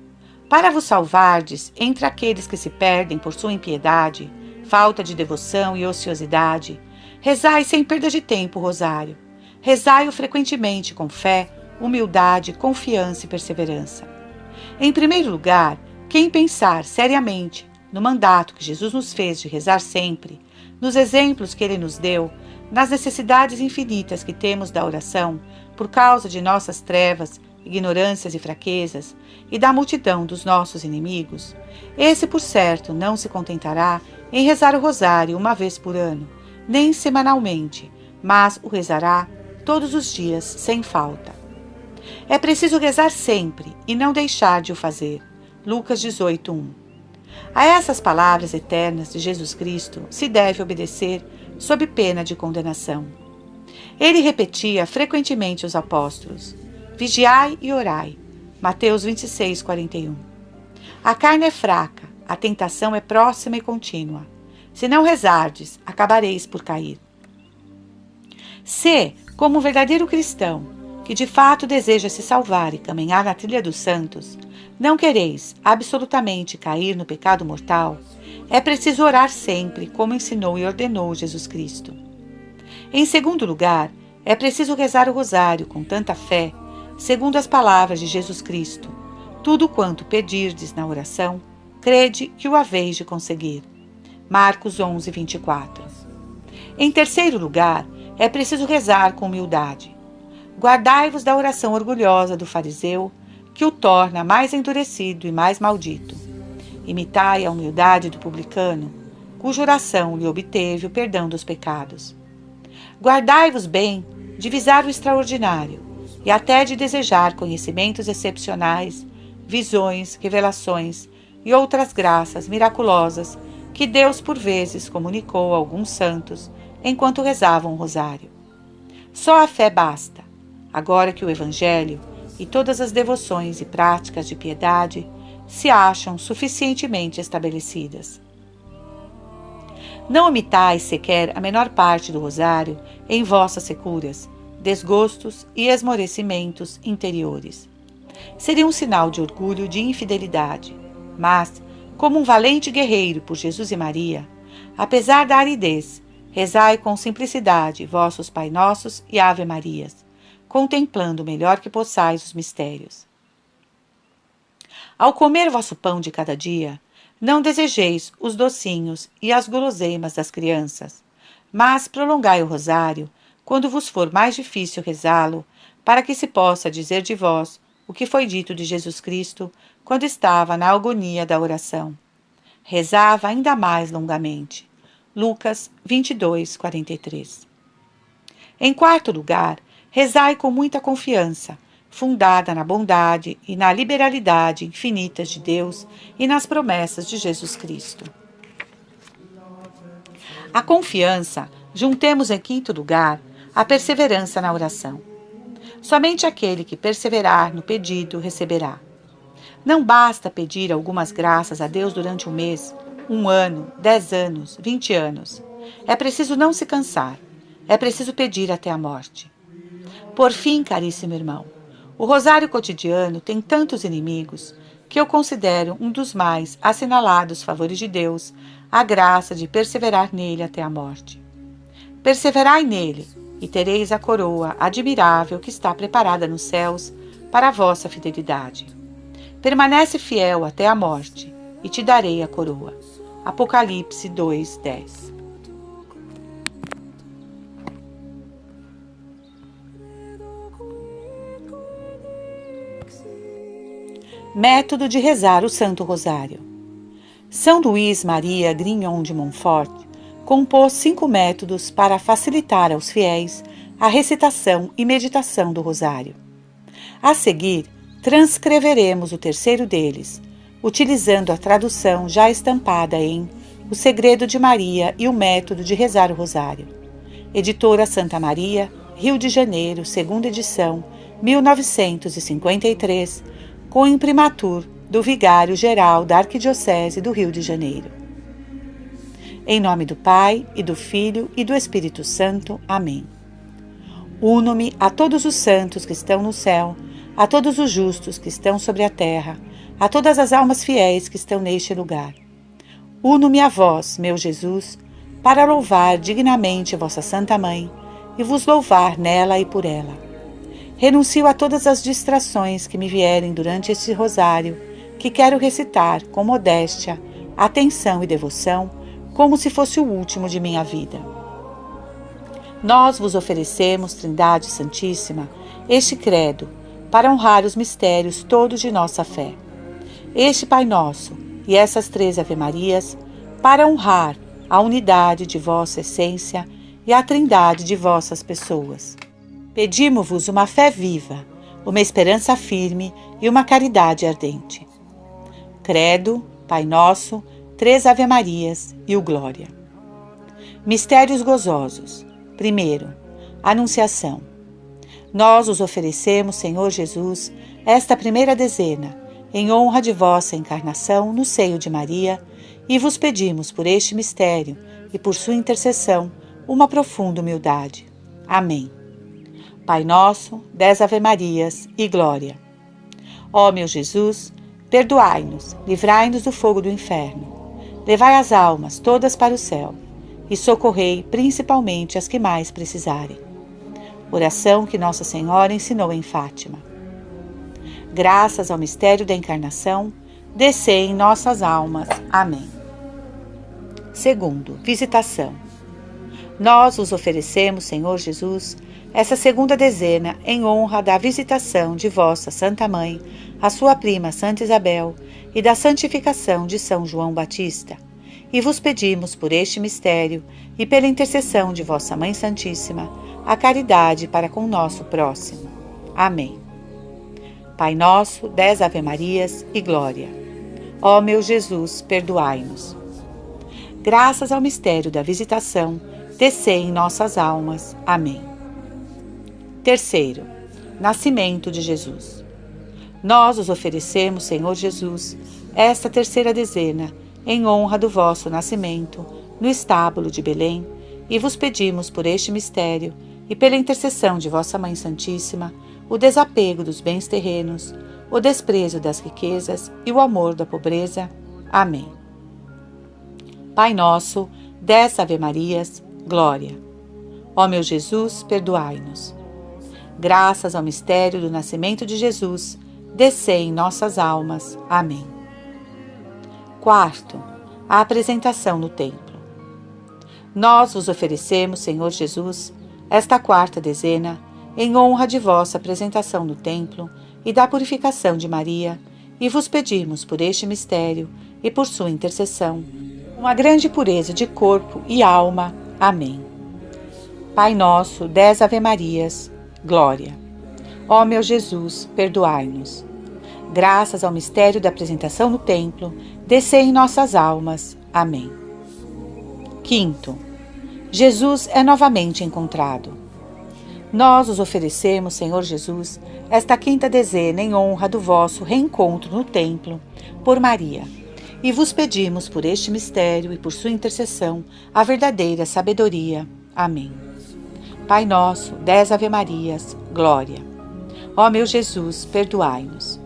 Para vos salvardes entre aqueles que se perdem por sua impiedade, falta de devoção e ociosidade, rezai sem perda de tempo o rosário. Rezai-o frequentemente com fé, humildade, confiança e perseverança. Em primeiro lugar, quem pensar seriamente no mandato que Jesus nos fez de rezar sempre, nos exemplos que Ele nos deu, nas necessidades infinitas que temos da oração, por causa de nossas trevas, ignorâncias e fraquezas, e da multidão dos nossos inimigos, esse, por certo, não se contentará em rezar o rosário uma vez por ano, nem semanalmente, mas o rezará todos os dias, sem falta. É preciso rezar sempre e não deixar de o fazer. Lucas 18:1. A essas palavras eternas de Jesus Cristo se deve obedecer sob pena de condenação. Ele repetia frequentemente aos apóstolos: vigiai e orai. Mateus 26:41. A carne é fraca, a tentação é próxima e contínua. Se não rezardes, acabareis por cair. Se, como um verdadeiro cristão, que de fato deseja se salvar e caminhar na trilha dos santos, não quereis absolutamente cair no pecado mortal, é preciso orar sempre, como ensinou e ordenou Jesus Cristo. Em segundo lugar, é preciso rezar o rosário com tanta fé, segundo as palavras de Jesus Cristo: tudo quanto pedirdes na oração, crede que o haveis de conseguir. Marcos 11:24. Em terceiro lugar, é preciso rezar com humildade. Guardai-vos da oração orgulhosa do fariseu, que o torna mais endurecido e mais maldito. Imitai a humildade do publicano, cuja oração lhe obteve o perdão dos pecados. Guardai-vos bem de visar o extraordinário e até de desejar conhecimentos excepcionais, visões, revelações e outras graças miraculosas que Deus por vezes comunicou a alguns santos enquanto rezavam o rosário. Só a fé basta, agora que o Evangelho e todas as devoções e práticas de piedade se acham suficientemente estabelecidas. Não omitais sequer a menor parte do rosário em vossas securas, desgostos e esmorecimentos interiores. Seria um sinal de orgulho e de infidelidade, mas, como um valente guerreiro por Jesus e Maria, apesar da aridez, rezai com simplicidade vossos Pai Nossos e Ave Marias, contemplando o melhor que possais os mistérios. Ao comer vosso pão de cada dia, não desejeis os docinhos e as guloseimas das crianças, mas prolongai o rosário quando vos for mais difícil rezá-lo, para que se possa dizer de vós o que foi dito de Jesus Cristo quando estava na agonia da oração. Rezava ainda mais longamente. Lucas 22:43. Em quarto lugar, rezai com muita confiança, fundada na bondade e na liberalidade infinitas de Deus e nas promessas de Jesus Cristo. A confiança, juntemos em quinto lugar, a perseverança na oração. Somente aquele que perseverar no pedido receberá. Não basta pedir algumas graças a Deus durante um mês, 1 ano, 10 anos, 20 anos. É preciso não se cansar. É preciso pedir até a morte. Por fim, caríssimo irmão, o rosário cotidiano tem tantos inimigos que eu considero um dos mais assinalados favores de Deus, a graça de perseverar nele até a morte. Perseverai nele, e tereis a coroa admirável que está preparada nos céus para a vossa fidelidade. Permanece fiel até a morte, e te darei a coroa. Apocalipse 2:10. Método de rezar o Santo Rosário. São Luís Maria Grignon de Montfort compôs 5 métodos para facilitar aos fiéis a recitação e meditação do Rosário. A seguir, transcreveremos o terceiro deles, utilizando a tradução já estampada em O Segredo de Maria e o Método de Rezar o Rosário. Editora Santa Maria, Rio de Janeiro, 2ª edição, 1953, com imprimatur do Vigário-Geral da Arquidiocese do Rio de Janeiro. Em nome do Pai, e do Filho, e do Espírito Santo. Amém. Uno-me a todos os santos que estão no céu, a todos os justos que estão sobre a terra, a todas as almas fiéis que estão neste lugar. Uno-me a vós, meu Jesus, para louvar dignamente vossa Santa Mãe, e vos louvar nela e por ela. Renuncio a todas as distrações que me vierem durante este rosário, que quero recitar com modéstia, atenção e devoção, como se fosse o último de minha vida. Nós vos oferecemos, Trindade Santíssima, este credo, para honrar os mistérios todos de nossa fé. Este Pai Nosso e essas 3 Ave-Marias, para honrar a unidade de vossa essência e a trindade de vossas pessoas. Pedimo-vos uma fé viva, uma esperança firme e uma caridade ardente. Credo, Pai Nosso, 3 Ave-Marias e o Glória. Mistérios gozosos. Primeiro, Anunciação. Nós os oferecemos, Senhor Jesus, esta primeira dezena, em honra de vossa encarnação no seio de Maria, e vos pedimos por este mistério e por sua intercessão uma profunda humildade. Amém. Pai Nosso, 10 Ave-Marias e Glória. Ó meu Jesus, perdoai-nos, livrai-nos do fogo do inferno. Levai as almas todas para o céu e socorrei principalmente as que mais precisarem. Oração que Nossa Senhora ensinou em Fátima. Graças ao mistério da encarnação, descei em nossas almas. Amém. Segundo, visitação. Nós os oferecemos, Senhor Jesus, essa segunda dezena em honra da visitação de vossa Santa Mãe, a sua prima Santa Isabel, e da santificação de São João Batista, e vos pedimos por este mistério e pela intercessão de vossa Mãe Santíssima, a caridade para com o nosso próximo. Amém. Pai Nosso, 10 Ave-Marias e Glória. Ó meu Jesus, perdoai-nos. Graças ao mistério da visitação, descei em nossas almas. Amém. Terceiro, Nascimento de Jesus. Nós os oferecemos, Senhor Jesus, esta terceira dezena, em honra do vosso nascimento, no estábulo de Belém, e vos pedimos por este mistério, e pela intercessão de vossa Mãe Santíssima, o desapego dos bens terrenos, o desprezo das riquezas e o amor da pobreza. Amém. Pai Nosso, 10 Ave-Marias, Glória. Ó meu Jesus, perdoai-nos. Graças ao mistério do nascimento de Jesus, descei em nossas almas. Amém. Quarto, a apresentação no templo. Nós vos oferecemos, Senhor Jesus, esta quarta dezena, em honra de vossa apresentação no templo e da purificação de Maria, e vos pedimos por este mistério e por sua intercessão, uma grande pureza de corpo e alma. Amém. Pai Nosso, 10 Ave-Marias, Glória. Ó meu Jesus, perdoai-nos. Graças ao mistério da apresentação no templo, descei em nossas almas. Amém. Quinto, Jesus é novamente encontrado. Nós os oferecemos, Senhor Jesus, esta quinta dezena em honra do vosso reencontro no templo, por Maria, e vos pedimos por este mistério e por sua intercessão a verdadeira sabedoria. Amém. Pai Nosso, 10 Ave-Marias, Glória. Ó meu Jesus, perdoai-nos.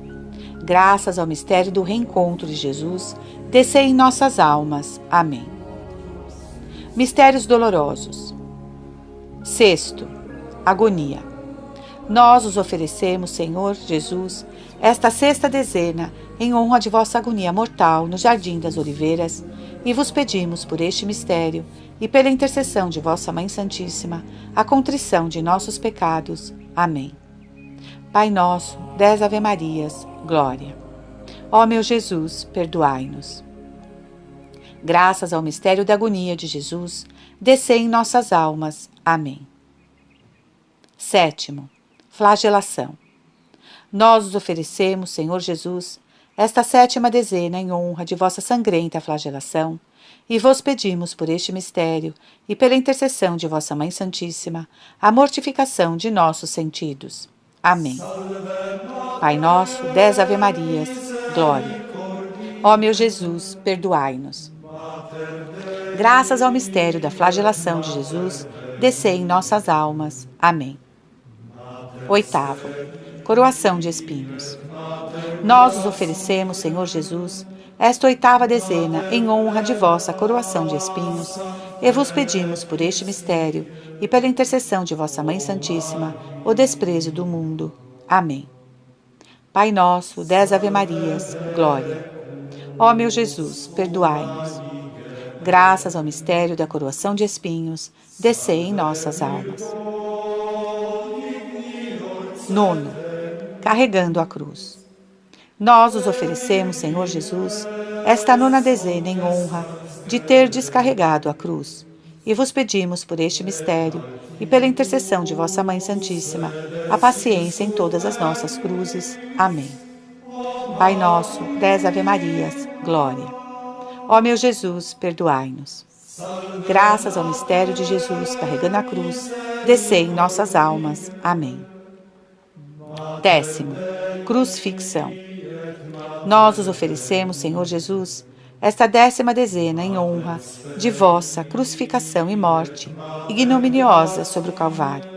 Graças ao mistério do reencontro de Jesus, descei em nossas almas. Amém. Mistérios dolorosos. Sexto, agonia. Nós os oferecemos, Senhor Jesus, esta sexta dezena em honra de vossa agonia mortal no Jardim das Oliveiras, e vos pedimos por este mistério e pela intercessão de vossa Mãe Santíssima a contrição de nossos pecados. Amém. Pai Nosso, 10 Ave-Marias, Glória. Ó meu Jesus, perdoai-nos. Graças ao mistério da agonia de Jesus, descei em nossas almas. Amém. Sétimo, flagelação. Nós os oferecemos, Senhor Jesus, esta sétima dezena em honra de vossa sangrenta flagelação, e vos pedimos por este mistério e pela intercessão de vossa Mãe Santíssima a mortificação de nossos sentidos. Amém. Pai Nosso, 10 Ave-Marias, Glória. Ó meu Jesus, perdoai-nos. Graças ao mistério da flagelação de Jesus, descei em nossas almas. Amém. Oitavo, coroação de espinhos. Nós os oferecemos, Senhor Jesus, esta oitava dezena em honra de vossa coroação de espinhos, e vos pedimos por este mistério e pela intercessão de vossa Mãe Santíssima o desprezo do mundo. Amém. Pai Nosso, 10 Ave-Marias, Glória. Ó meu Jesus, perdoai-nos. Graças ao mistério da coroação de espinhos, descei em nossas almas. Nono, carregando a cruz. Nós os oferecemos, Senhor Jesus, esta nona dezena em honra de ter descarregado a cruz, e vos pedimos por este mistério e pela intercessão de vossa Mãe Santíssima a paciência em todas as nossas cruzes. Amém. Pai Nosso, 10 Ave-Marias, Glória. Ó meu Jesus, perdoai-nos. Graças ao mistério de Jesus carregando a cruz, descei em nossas almas. Amém. Décimo, crucifixão. Nós os oferecemos, Senhor Jesus, esta décima dezena em honra de vossa crucificação e morte ignominiosa sobre o Calvário,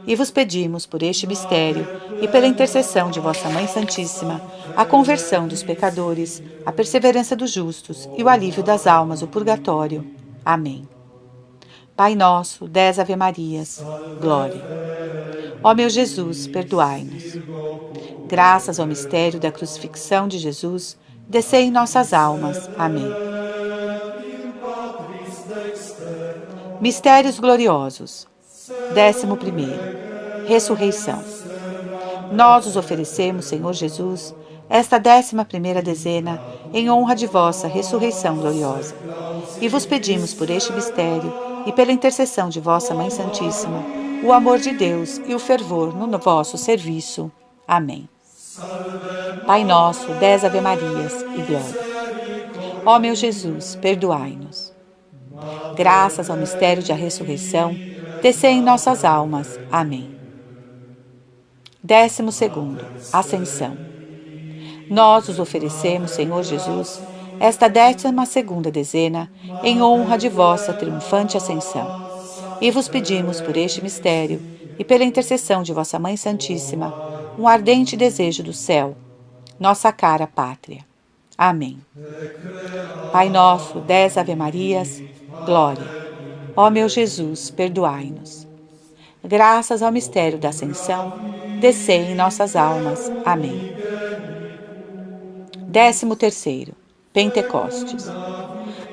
e vos pedimos por este mistério e pela intercessão de vossa Mãe Santíssima a conversão dos pecadores, a perseverança dos justos e o alívio das almas do purgatório. Amém. Pai Nosso, 10 Ave-Marias, Glória. Ó meu Jesus, perdoai-nos. Graças ao mistério da crucifixão de Jesus, descei em nossas almas. Amém. Mistérios gloriosos. 11º, ressurreição. Nós os oferecemos, Senhor Jesus, esta 11ª dezena em honra de vossa ressurreição gloriosa, e vos pedimos por este mistério e pela intercessão de vossa Mãe Santíssima o amor de Deus e o fervor no vosso serviço. Amém. Pai Nosso, 10 Ave-Marias e Glória. Ó meu Jesus, perdoai-nos. Graças ao mistério da ressurreição, descei em nossas almas. Amém. 12º, Ascensão. Nós os oferecemos, Senhor Jesus, esta 12ª dezena em honra de vossa triunfante ascensão, e vos pedimos por este mistério e pela intercessão de vossa Mãe Santíssima um ardente desejo do céu, nossa cara pátria. Amém. Pai Nosso, 10 Ave-Marias, Glória. Ó meu Jesus, perdoai-nos. Graças ao mistério da ascensão, descei em nossas almas. Amém. 13º, Pentecostes.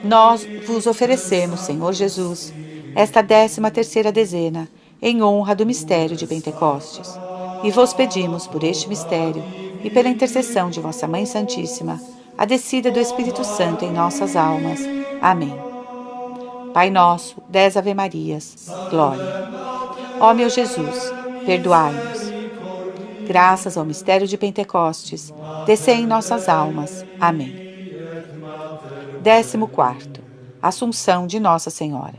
Nós vos oferecemos, Senhor Jesus, esta 13ª dezena em honra do mistério de Pentecostes, e vos pedimos por este mistério e pela intercessão de vossa Mãe Santíssima a descida do Espírito Santo em nossas almas. Amém. Pai Nosso, 10 Ave-Marias, glória. Ó meu Jesus, perdoai-nos. Graças ao mistério de Pentecostes, descei em nossas almas. Amém. 14º. Assunção de Nossa Senhora.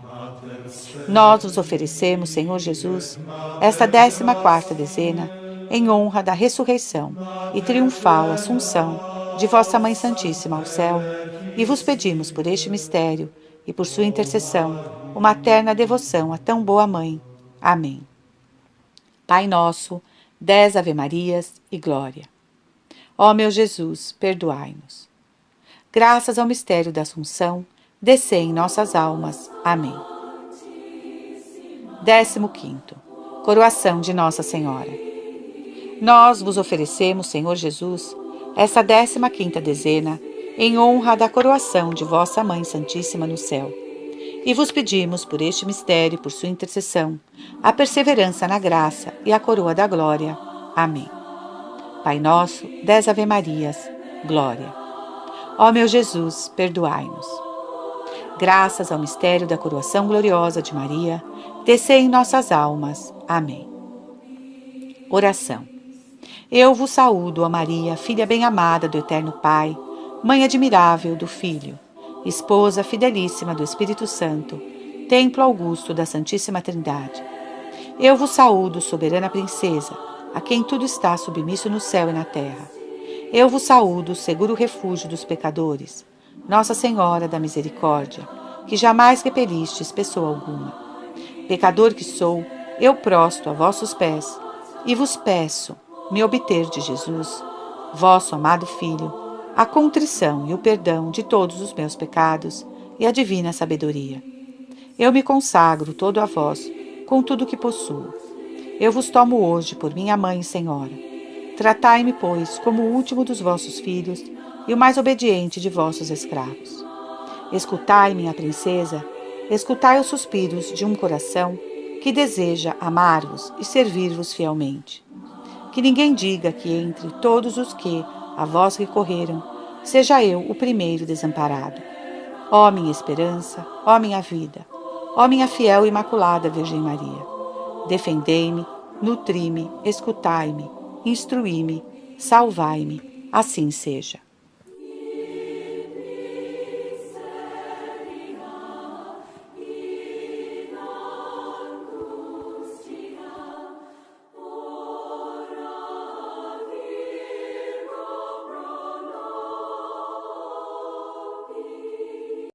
Nós vos oferecemos, Senhor Jesus, esta 14ª dezena, em honra da ressurreição e triunfal assunção de vossa Mãe Santíssima ao céu, e vos pedimos por este mistério e por sua intercessão uma terna devoção a tão boa Mãe. Amém. Pai Nosso, 10 Ave-Marias e glória. Ó meu Jesus, perdoai-nos. Graças ao mistério da Assunção, descei em nossas almas. Amém. 15º. Coroação de Nossa Senhora. Nós vos oferecemos, Senhor Jesus, esta 15ª dezena, em honra da coroação de vossa Mãe Santíssima no céu. E vos pedimos, por este mistério e por sua intercessão, a perseverança na graça e a coroa da glória. Amém. Pai Nosso, 10 Ave-Marias, glória. Ó meu Jesus, perdoai-nos. Graças ao mistério da coroação gloriosa de Maria, descei em nossas almas. Amém. Oração. Eu vos saúdo, ó Maria, filha bem-amada do Eterno Pai, Mãe admirável do Filho, Esposa fidelíssima do Espírito Santo, Templo augusto da Santíssima Trindade. Eu vos saúdo, soberana princesa, a quem tudo está submisso no céu e na terra. Eu vos saúdo, seguro refúgio dos pecadores, Nossa Senhora da Misericórdia, que jamais repelistes pessoa alguma. Pecador que sou, eu prosto a vossos pés, e vos peço, me obter de Jesus, vosso amado Filho, a contrição e o perdão de todos os meus pecados e a divina sabedoria. Eu me consagro todo a vós, com tudo o que possuo. Eu vos tomo hoje por minha Mãe e Senhora. Tratai-me, pois, como o último dos vossos filhos e o mais obediente de vossos escravos. Escutai, minha princesa, escutai os suspiros de um coração que deseja amar-vos e servir-vos fielmente. Que ninguém diga que entre todos os que a vós recorreram, seja eu o primeiro desamparado. Ó minha esperança, ó minha vida, ó minha fiel e imaculada Virgem Maria, defendei-me, nutri-me, escutai-me, instruí-me, salvai-me, assim seja.